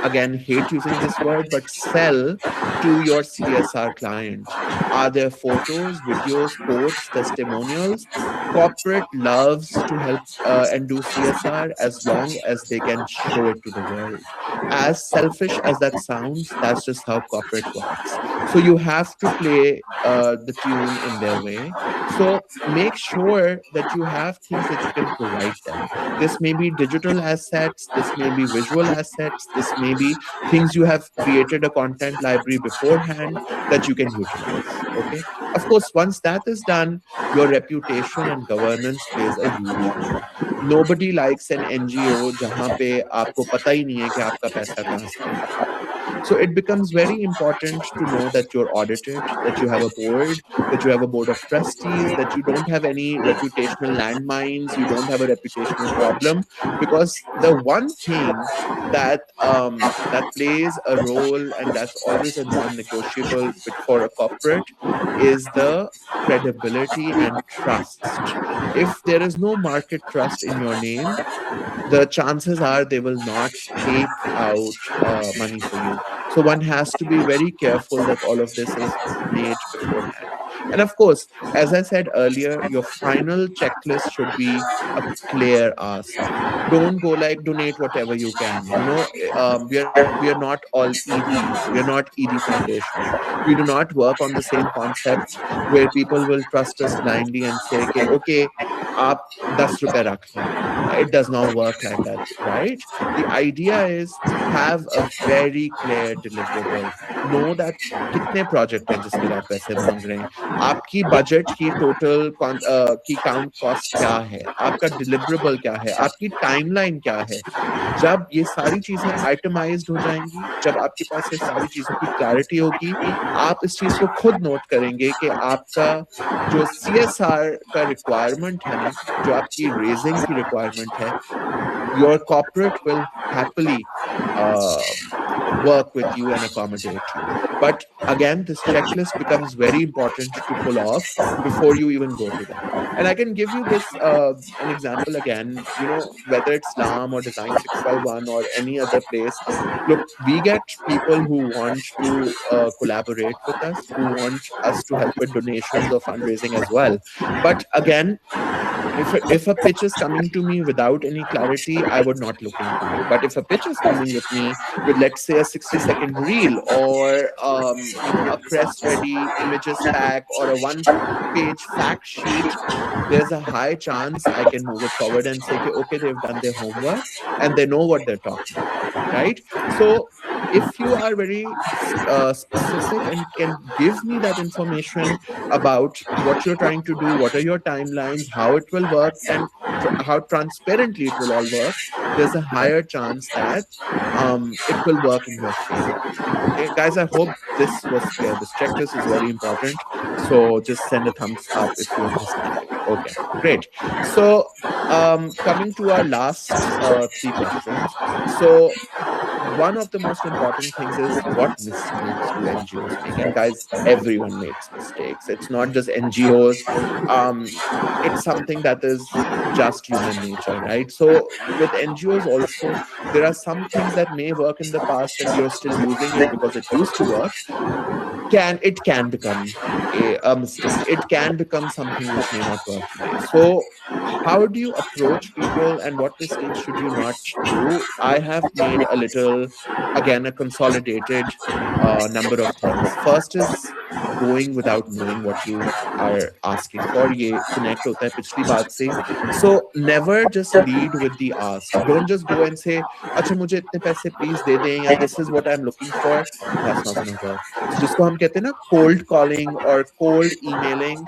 again, hate using this word, but sell to your CSR client? Are there photos, videos, quotes, testimonials? Corporate loves to help and do CSR as long as they can show it to the world. As selfish as that sounds, that's just how corporate works. So you have to play the tune in their way. So make sure that you have things that you can provide them. This may be digital assets, this may be visual assets, this may be things you have created a content library beforehand that you can utilize. Okay. Of course, once that is done, your reputation and governance plays a huge role. Nobody likes an NGO जहां पे आपको पता ही नहीं है कि आपका पैसा कहाँ spend हो रहा है. So it becomes very important to know that you're audited, that you have a board, that you have a board of trustees, that you don't have any reputational landmines, you don't have a reputational problem. Because the one thing that plays a role, and that's always a non-negotiable for a corporate, is the credibility and trust. If there is no market trust in your name, the chances are they will not take out money for you. So one has to be very careful that all of this is made beforehand. And of course, as I said earlier, your final checklist should be a clear ask. Don't go like donate whatever you can. We are not all EDs. We are not ED Foundation. We do not work on the same concept where people will trust us blindly and say, okay, आप 10 रुपए रख लें. It does not work like that, right? The idea is have a very clear deliverable. Know that कितने project हैं जिसके लिए आप पैसे मांग रहे हैं, आपकी बजट की टोटल की काउंट कॉस्ट क्या है, आपका डिलिवरेबल क्या है, आपकी टाइमलाइन क्या है. जब ये सारी चीजें आइटमाइज्ड हो जाएंगी, जब आपके पास ये सारी चीजों की क्लैरिटी होगी, आप इस चीज को खुद नोट करेंगे कि आपका जो CSR का रिक्वायरमेंट है ना, जो आपकी रेजिंग की रिक्वायरमेंट है, your corporate will happily work with you and accommodate you. But again, this checklist becomes very important to pull off before you even go to that. And I can give you this an example again, whether it's LAAM or Design 651 or any other place. Look, we get people who want to collaborate with us, who want us to help with donations or fundraising as well. But again, if a pitch is coming to me without any clarity, I would not look into it. But if a pitch is coming with me with, let's say, a 60-second reel, or a press ready images pack, or a one-page fact sheet, there's a high chance I can move it forward and say, okay, they've done their homework and they know what they're talking about, right? So if you are very specific and can give me that information about what you're trying to do, what are your timelines, how it will work, and how transparently it will all work, there's a higher chance that it will work in your favor. Okay, guys, I hope this was clear. This checklist is very important. So just send a thumbs up if you understand it. Okay, great. So coming to our last three questions. So one of the most important things is, what mistakes do NGOs make? And guys, everyone makes mistakes. It's not just NGOs. It's something that is just human nature, right? So with NGOs also, there are some things that may work in the past and you're still using it because it used to work. It can become a mistake. It can become something which may not work today. So how do you approach people, and what mistakes should you not do? I have made a consolidated number of things. First is going without knowing what you are asking for. ये connect होता है पिछली बात से. So never just lead with the ask. Don't just go and say, अच्छा मुझे इतने पैसे please दे दें, या this is what I'm looking for. That's not gonna work. So जिसको हम कहते हैं ना cold calling or cold emailing,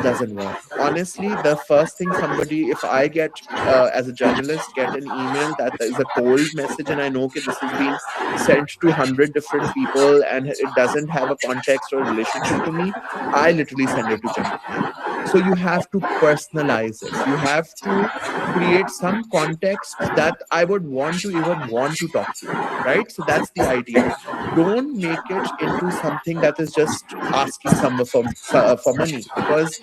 doesn't work. Honestly, the first thing somebody, if I get as a journalist, get an email that is a cold message and I know that this is being sent to 100 different people and it doesn't have a context or relationship to me, I literally send it to junk mail. So you have to personalize it. You have to create some context that I would want to even want to talk to you, right? So that's the idea. Don't make it into something that is just asking someone for money, because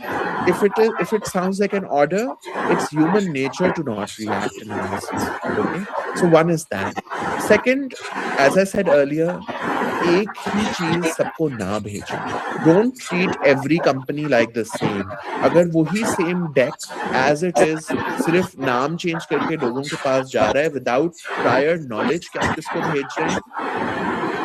if it sounds like an order, it's human nature to not react in a nice way. Okay, so one is that. Second, as I said earlier, एक ही चीज सबको ना भेजें. Don't treat every company like the same. अगर वही same deck as it is सिर्फ नाम change करके लोगों के पास जा रहा है without prior knowledge कि आप किसको भेज रहे हैं,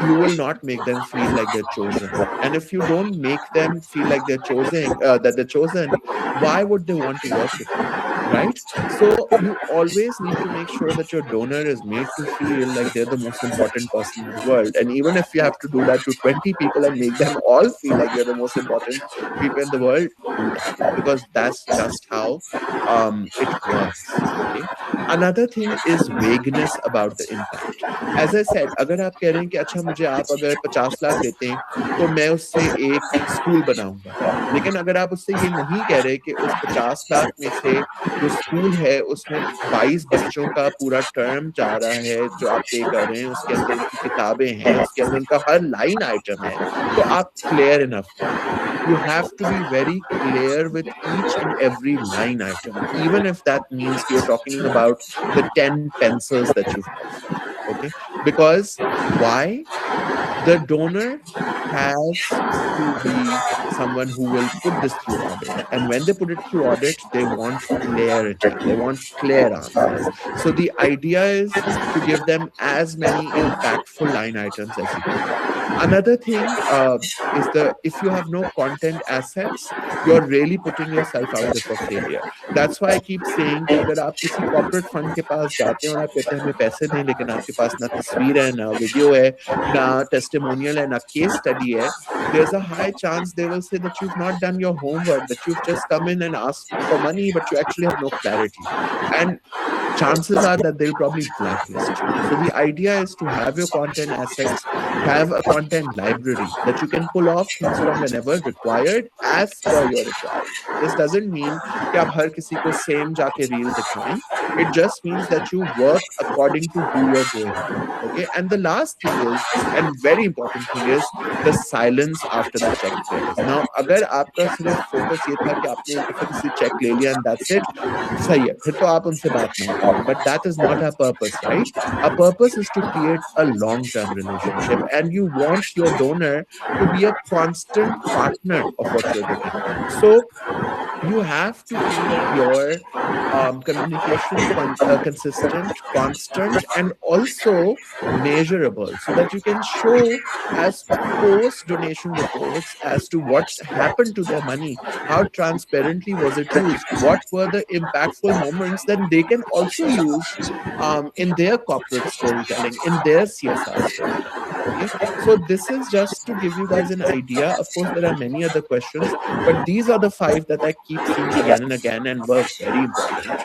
you will not make them feel like they're chosen. And if you don't make them feel like they're chosen, that they're chosen, why would they want to work with you? Right? So you always need to make sure that your donor is made to feel like they're the most important person in the world. And even if you have to do that to 20 people and make them all feel like they're the most important people in the world, do that, because that's just how it works. Okay. Another thing is vagueness about the impact. As I said, अगर आप कह रहे हैं कि अच्छा मुझे आप अगर 50 लाख देते हैं तो मैं उससे एक स्कूल बनाऊंगा, लेकिन अगर आप उससे ये नहीं कह रहे कि उस 50 लाख में से जो स्कूल है उसमें 22 बच्चों का पूरा टर्म जा रहा है जो आप पे कर रहे हैं, उसके अंदर उनकी किताबें हैं, उसके अंदर उनका हर लाइन आइटम है, तो आप क्लियर इनफ करें. You have to be very clear with each and every line item, even if that means you're talking about the 10 pencils that you've offered. Okay, because why? The donor has to be someone who will put this through audit, and when they put it through audit they want clarity, they want clear answers. So the idea is to give them as many impactful line items as you can. Another thing is the if you have no content assets, you're really putting yourself out there for failure. That's why I keep saying कि अगर आप किसी corporate fund के पास जाते हैं और आप कहते हैं हमें पैसे दें, लेकिन आपके पास ना तस्वीर है, ना वीडियो है, ना testimonial है, ना case study है, there's a high chance they will say that you've not done your homework, that you've just come in and asked for money, but you actually have no clarity. And chances are that they'll probably blacklist you. So the idea is to have your content assets, have a content library that you can pull off things from whenever required as per your requirement. This doesn't mean कि आप हर किसी को same जाके reel दिखाएं. It just means that you work according to who you're going with. Okay, and the last thing is, and very important thing is, the silence after the check clears. Now, अगर आपका सिर्फ focus ये था कि आपने एक दफा किसी check ले लिया and that's it, सही है, फिर तो आप उनसे बात ना करें. But that is not our purpose, right? Our purpose is to create a long-term relationship, and you want your donor to be a constant partner of what you're doing. So you have to keep your communication consistent, constant, and also measurable, so that you can show as post donation reports as to what happened to their money, how transparently was it used, what were the impactful moments that they can also use in their corporate storytelling, in their CSR storytelling. Okay, so this is just to give you guys an idea. Of course, there are many other questions, but these are the five that I keep seeing again and again and were very important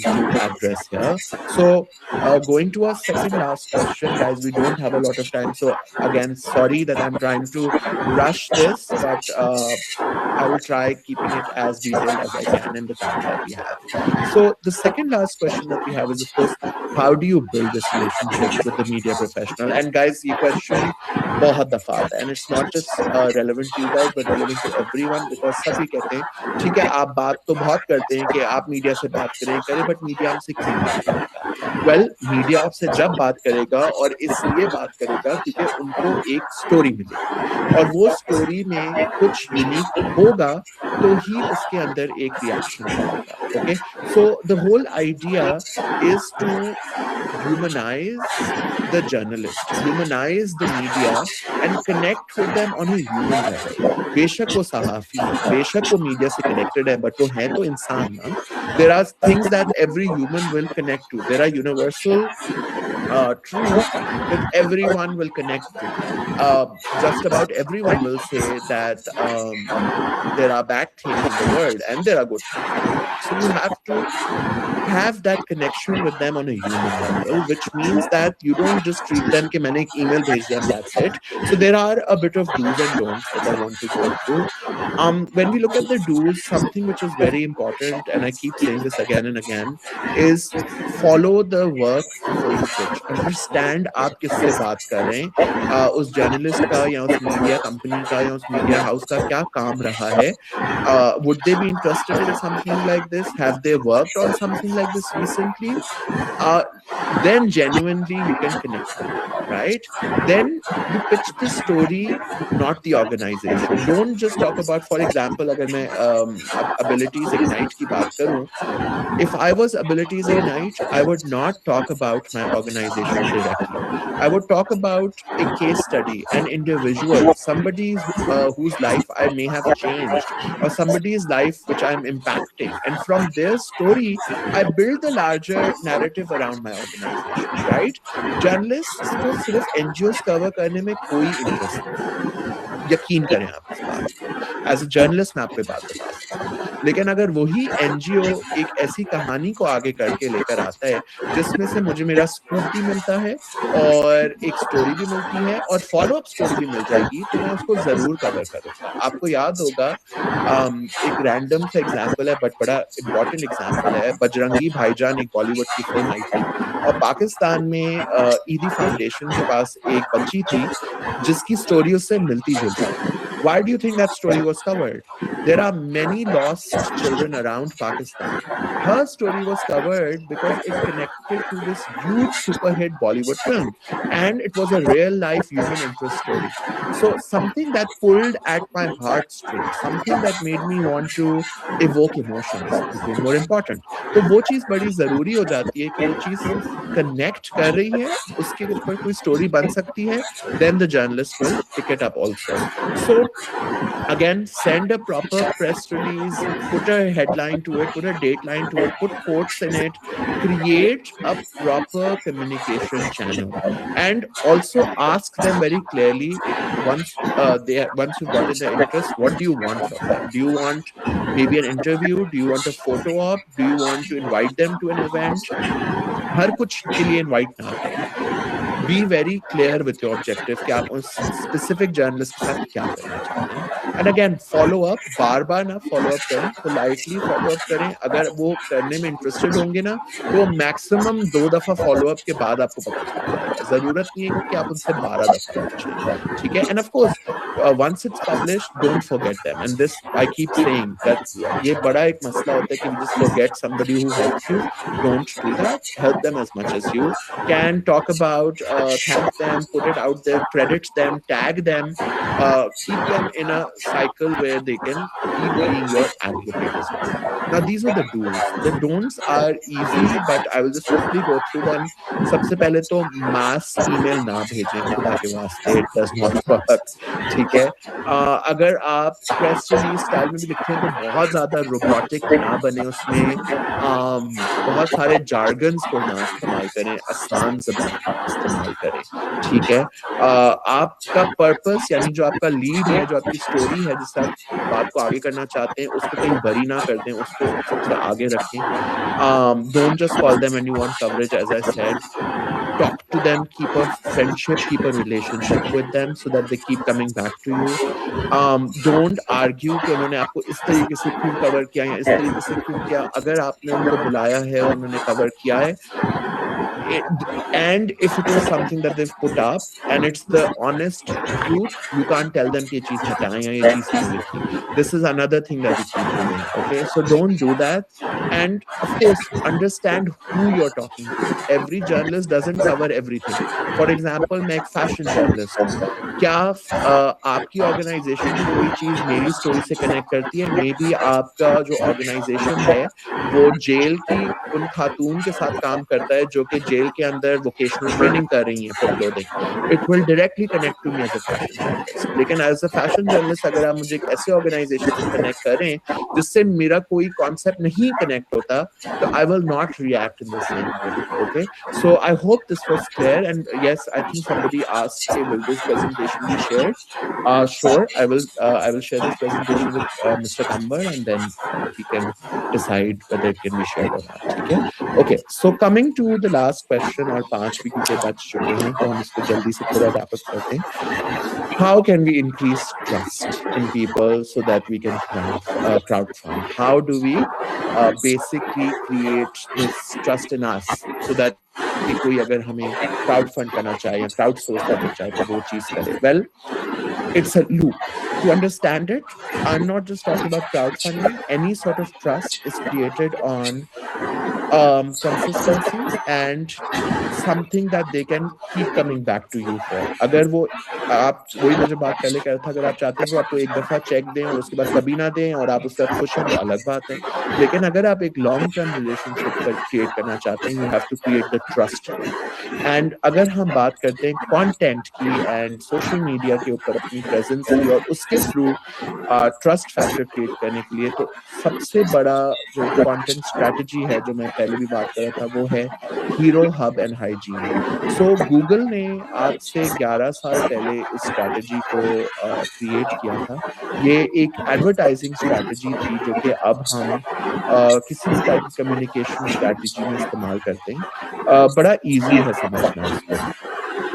to address here. So, going to our second last question, guys, we don't have a lot of time. So, again, sorry that I'm trying to rush this, but I will try keeping it as detailed as I can in the time that we have. So, the second last question that we have is, of course, how do you build this relationship with the media professional? And guys, ये question बहुत दफा आता है, and it's not just relevant to you guys but relevant to everyone, because सभी कहते हैं ठीक है आप बात तो बहुत करते हैं कि आप मीडिया से बात करें, बट मीडिया हमसे क्यों बात करेगा? वेल, मीडिया आपसे जब बात करेगा और इसलिए बात करेगा क्योंकि उनको एक स्टोरी मिलेगी और वो स्टोरी में कुछ यूनिक होगा तो ही उसके अंदर एक रिएक्शन आएगा. Okay, so the whole idea is to humanize the journalist, humanize the media, and connect with them on a human level. बेशक वो सहाफी है, बेशक वो मीडिया से कनेक्टेड है, बट वो है तो इंसान ना. There are things that every human will connect to. There are universal truths that everyone will connect to. Just about everyone will say that there are bad things in the world and there are good things in the world. So you have to have that connection with them on a human level, which means that you don't just treat them कि मैंने एक email भेज दिया and that's it. So there are a bit of do's and don'ts that I want to go through. When we look at the do's, something which is very important, and I keep saying this again and again, is follow the work before you pitch. Understand आप किससे बात कर रहे हैं, उस journalist का या उस मीडिया कंपनी का या उस मीडिया हाउस का क्या काम रहा है. Would they be interested in something like this? Have they worked on something like this recently? uh, then genuinely you can connect with them, right? Then you pitch the story, not the organization. Don't just talk about, for example, अगर मैं abilities ignite की बात करूं, if I was Abilities Ignite, I would not talk about my organization directly. I would talk about a case study, an individual, somebody whose life I may have changed, or somebody's life which I'm impacting. And from their story, I build the larger narrative around my organization, right? Journalists को सिर्फ NGOs cover करने में कोई interest नहीं है. यकीन करें आप इस बात को. एज अ जर्नलिस्ट मैं आपको बात बता सकता हूँ. लेकिन अगर वही एनजीओ एक ऐसी कहानी को आगे करके लेकर आता है जिसमें से मुझे मेरा स्कूप भी मिलता है और एक स्टोरी भी मिलती है और फॉलो अप स्टोरी भी मिल जाएगी, तो मैं उसको जरूर कवर करूंगा. आपको याद होगा, एक रैंडम सा एग्जाम्पल है बट बड़ा इंपॉर्टेंट एग्जाम्पल है. बजरंगी भाईजान एक बॉलीवुड की फिल्म आई थी और पाकिस्तान में ईदी फाउंडेशन के पास एक बच्ची थी जिसकी स्टोरी उससे मिलती जुलती थी. Why do you think that story was covered? There are many lost children around Pakistan. Her story was covered because it connected to this huge super hit Bollywood film, and it was a real life human interest story. So something that pulled at my heartstrings, something that made me want to evoke emotions became more important. तो वो चीज बड़ी जरूरी हो जाती है कि वो चीज कनेक्ट कर रही है, उसके ऊपर कोई स्टोरी बन सकती है, then the journalist will pick it up also. So again, send a proper press release, put a headline to it, put a dateline to it, put quotes in it, create a proper communication channel, and also ask them very clearly once you've gotten the interest, what do you want from them? Do you want maybe an interview? Do you want a photo op? Do you want to invite them to an event? हर कुछ के लिए invite ना करें. Be very clear with your objective कि आप उस specific journalist के साथ क्या करना चाहते हैं. एंड अगेन फॉलो अप, बार बार ना फॉलो अप करें, पोलाइटली फॉलो अप करें. अगर वो करने में इंटरेस्टेड होंगे ना तो मैक्सिमम 2 दफा फॉलो अप के बाद आपको पता चल जाएगा. जरूरत नहीं है कि आप उनसे 12 दफा पूछें, ठीक है. End of course once it's published, don't forget them. And this I keep saying that ये बड़ा एक मसला होता है कि we just forget somebody who helps you. Don't do that. Help them as much as you can. Talk about, thank them, put it out there, credit them, tag them, keep them in a cycle where they can keep being your advocate as well. Now, these are the do's. The don'ts are easy, but I will just quickly go through them. सबसे पहले तो mass email ना भेजें, खुदा के वास्ते, it does not work. ठीक है. अगर आप प्रेस रिलीज स्टाइल में भी लिखते हैं तो बहुत ज्यादा रोबोटिक ना बने उसमें. बहुत सारे जार्गन्स को ना इस्तेमाल करें, आसान ज़बान इस्तेमाल करें, ठीक है. आपका पर्पस यानी जो आपका लीड है, जो आपकी स्टोरी है, जिससे आप बात को आगे करना चाहते हैं, उसको कहीं बरी ना कर दें, उसको सबसे आगे रखें. Don't just call them when you want coverage. As I said, talk to them, keep a friendship, keep a relationship with them so that they keep coming back to you. Don't argue कि उन्होंने आपको इस तरीके से क्यों cover किया या इस तरीके से क्यों किया. अगर आपने उनको बुलाया है और उन्होंने कवर किया है, and if it is something that they've put up and it's the honest truth, you can't tell them कि ये चीज हटाएं या ये चीज क्यों लिखी. This is another thing that you keep doing. Okay, so don't do that. And of course, understand who you're talking to. Every journalist doesn't cover everything. For example, मैं एक फैशन जर्नलिस्ट हूँ. क्या आपकी ऑर्गेनाइजेशन की कोई चीज मेरी story से कनेक्ट करती है? मे बी आपका जो ऑर्गेनाइजेशन है वो जेल की उन खातून के साथ काम करता है जो कि जेल रिटेल के अंदर वोकेशनल ट्रेनिंग कर रही हैं for clothing, it will directly connect to me as a fashion journalist. लेकिन एज अ फैशन जर्नलिस्ट अगर आप मुझे एक ऐसे ऑर्गेनाइजेशन से कनेक्ट करें जिससे मेरा कोई कॉन्सेप्ट नहीं कनेक्ट होता, तो I will not react in the same way. Okay, so I hope this was clear. And yes, I think somebody asked, "Okay, will this presentation be shared?" Sure, I will. I will share this presentation with Mr. Kambar, and then he can decide whether it can be shared or not. Okay. Okay. So coming to the last question, और पांच भी क्योंकि बच चुके हैं, तो हम इसको जल्दी से थोड़ा wrap up करते हैं. How can we increase trust in people so that we can crowdfund? How do we basically create this trust in us so that कि कोई अगर हमें crowdfund करना चाहे या crowdsource करना चाहे तो वो चीज करे? Well, it's a loop. To understand it, I'm not just talking about crowdfunding. Any sort of trust is created on consistency and something that they can keep coming back to you for. अगर वो आप वही मैं जो बात पहले कह रहा था, अगर आप चाहते हैं कि वो आपको एक दफा चेक दें और उसके बाद कभी ना दें और आप उससे खुश हैं तो अलग बात है. लेकिन अगर आप एक लॉन्ग टर्म रिलेशनशिप क्रिएट करना चाहते हैं, you have to create the trust there. And अगर हम बात करते हैं कंटेंट की एंड सोशल मीडिया के ऊपर अपनी प्रेजेंस की और उसके थ्रू ट्रस्ट फैक्टर क्रिएट करने के लिए, तो सबसे बड़ा जो कंटेंट स्ट्रेटजी है जो मैं पहले भी बात कर रहा था वो है hero hub and hygiene. So Google ने आज से 11 साल पहले इस स्ट्रेटजी को क्रिएट किया था. ये एक एडवर्टाइजिंग स्ट्रेटजी थी जो कि अब हम किसी भी टाइप की कम्युनिकेशन स्ट्रेटजी में इस्तेमाल करते हैं. बड़ा इजी है समझना इसको.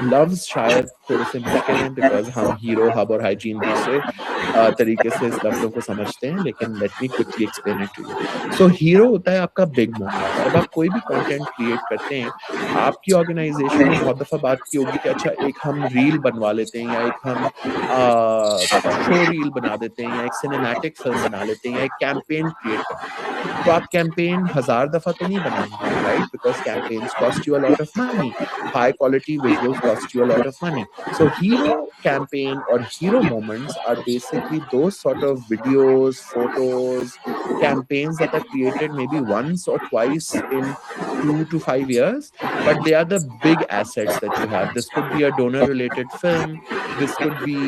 लव्स शायद थोड़े से मुश्किल हैं बिकॉज हम हीरो हब और हाइजीन दूसरे तरीके से इस लफ्जों को समझते हैं, लेकिन let me quickly explain it to you. So hero होता है आपका बिग मोमेंट. जब आप कोई भी कंटेंट क्रिएट करते हैं, आपकी ऑर्गेनाइजेशन ने बहुत दफा बात की होगी कि अच्छा एक हम रील बनवा लेते हैं या एक हम शो रील बना देते हैं या एक सिनेमैटिक फिल्म बना लेते हैं या एक कैंपेन क्रिएट कर लेते हैं. तो आप कैंपेन 1000 दफा तो नहीं बनाएंगे, right? Because campaigns cost you a lot of money. High quality visuals cost you a lot of money. So hero campaign or hero moments are basically those sort of videos, photos, campaigns that are created maybe once or twice in 2 to 5 years, but they are the big assets that you have. This could be a donor related film, this could be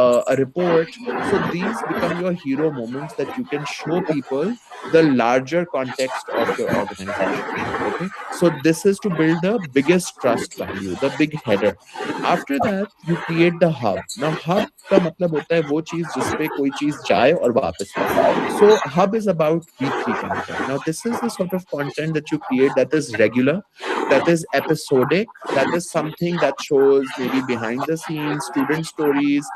a report. So these become your hero moments that you can show people the larger context of your organization. Okay, so this is to build the biggest trust value, the big header. After that you create the hub. Now hub का मतलब होता है वो चीज जिसपे कोई चीज जाए और वापस आए. So hub is about weekly content. Now this is the sort of content that you create that is regular, that is episodic, that is something that shows maybe behind the scenes, student stories,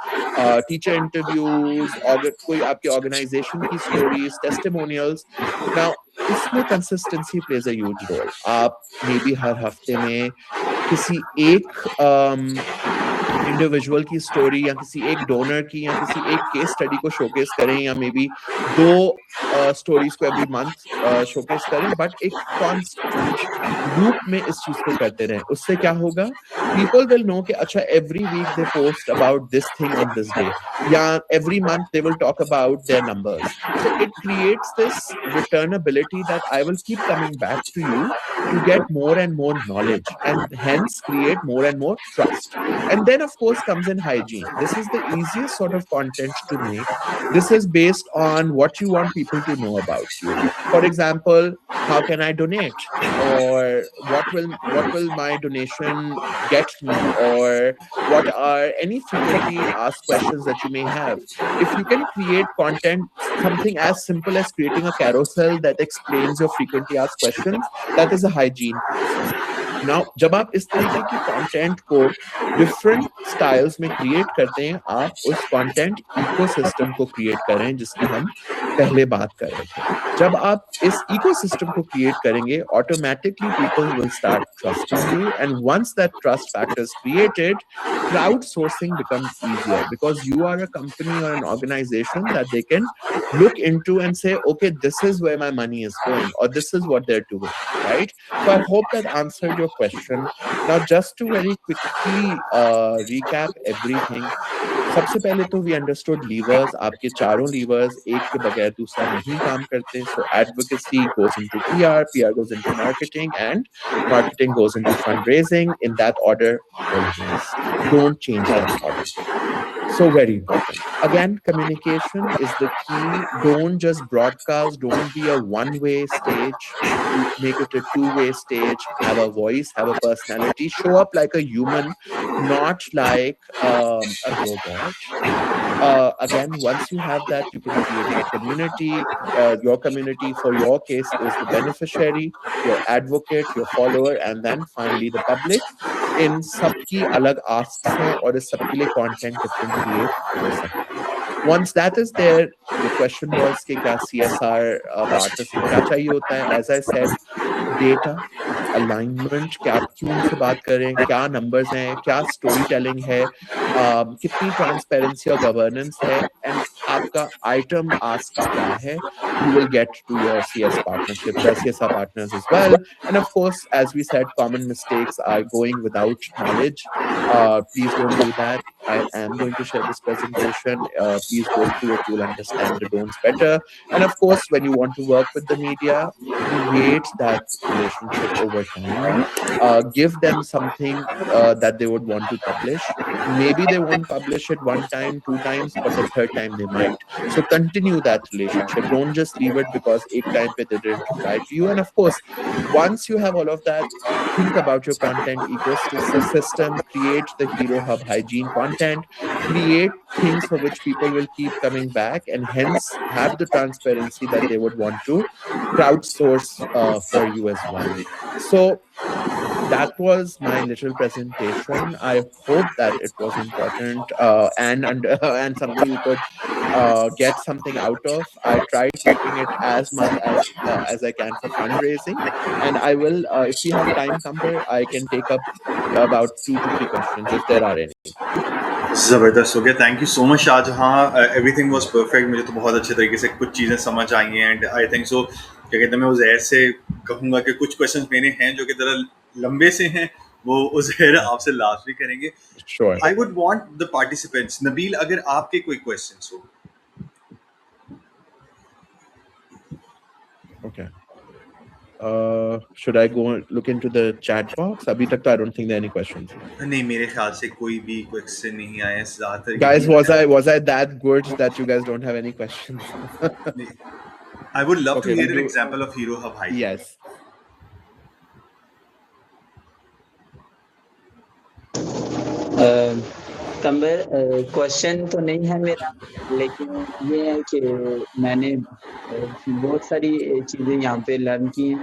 teacher interviews, कोई आपके organization की stories, testimonials. Now इसमें consistency plays a huge role. आप maybe हर हफ्ते में किसी एक individual की स्टोरी या किसी एक डोनर की या किसी एक केस स्टडी को शोकेस करें या मे बी दो स्टोरीज को एवरी मंथ शोकेस करें, बट एक कॉन्स्टेंट लूप में इस चीज को करते रहें. उससे क्या होगा, पीपल विल नो कि अच्छा every week they post about this thing on this day, या every month they will talk about their numbers. So it creates this returnability that I will keep coming back to you to get more and more knowledge and hence create more and more trust. And then of course comes in hygiene. This is the easiest sort of content to make. This is based on what you want people to know about you. For example, how can I donate, or what will my donation get me, or what are any frequently asked questions that you may have. If you can create content, something as simple as creating a carousel that explains your frequently asked questions, that is a hygiene piece. Now जब आप इस तरीके की content को different styles में create करते हैं, आप उस कंटेंट इकोसिस्टम को क्रिएट करें जिसकी हम पहले बात कर रहे थे. जब आप इस इकोसिस्टम को क्रिएट करेंगे, automatically people will start trusting you, and once that trust factor is created, crowdsourcing becomes easier because you are a company or an organization that they can look into and say, okay, this is where my money is going, or this is what they're doing, right? So I hope that answered your question. Now just to very quickly recap everything, सबसे पहले तो we understood levers, आपके चारों levers एक के बगैर दूसरा नहीं काम करते. So advocacy goes into PR, PR goes into marketing, and marketing goes into fundraising, in that order always. Don't change that order. So very important. Again, communication is the key. Don't just broadcast. Don't be a one-way stage. Make it a two-way stage. Have a voice, have a personality. Show up like a human, not like a robot. Again, once you have that, you can create your community. Your community, for your case, is the beneficiary, your advocate, your follower, and then finally the public. इन सबकी अलग asks हैं और इस सबके लिए content different create हो सकता है. Once that is there, your question was कि क्या CSR partners को क्या चाहिए होता है? As I said, data, alignment, क्या आप क्यों उनसे बात करें, क्या numbers हैं, क्या story telling है, कितनी transparency और governance है, and आपका item ask क्या है, you will get to your CSR partners as well. And of course, as we said, common mistakes are going without knowledge. Please don't do that. I am going to share this presentation. Please go through it. You'll understand the don'ts better. And of course, when you want to work with the media, create that relationship over time. Give them something that they would want to publish. Maybe they won't publish it one time, two times, but the third time they might. So continue that relationship. Don't just leave it because ek time pe they didn't reply to you. And of course, once you have all of that, think about your content ecosystem. Create the Hero Hub hygiene content. Create things for which people will keep coming back, and hence have the transparency that they would want to crowdsource for you as well. So that was my little presentation. I hope that it was important and something you could get something out of. I tried keeping it as much as I can for fundraising, and I will, if we have time, Kamber, I can take up about 2 to 3 questions if there are any. ज़बरदस्त हो गया. Thank you so much Shahjahan. Everything was perfect. मुझे तो बहुत अच्छे तरीके से कुछ चीज़ें समझ आई हैं. एंड आई थिंक सो क्या कहते हैं, मैं उज़ैर से कहूँगा कि कुछ क्वेश्चंस मेरे हैं जो कि ज़रा लंबे से हैं, वो उज़ैर आपसे लास्ट भी करेंगे. Sure. I would want the participants, Nabeel, अगर आपके कोई क्वेश्चंस हो. Okay. Should I go look into the chat box? Abhi tak to I don't think there are any questions. नहीं, मेरे ख्याल से कोई भी क्वेश्चन नहीं आया ज़्यादातर. Guys, was I that good that you guys don't have any questions? I would love Okay, to hear we an do. example of Hero Hub hygiene. Yes. कंबर क्वेश्चन तो नहीं है मेरा, लेकिन ये है कि मैंने बहुत सारी चीज़ें यहाँ पे लर्न की हैं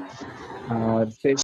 और फिर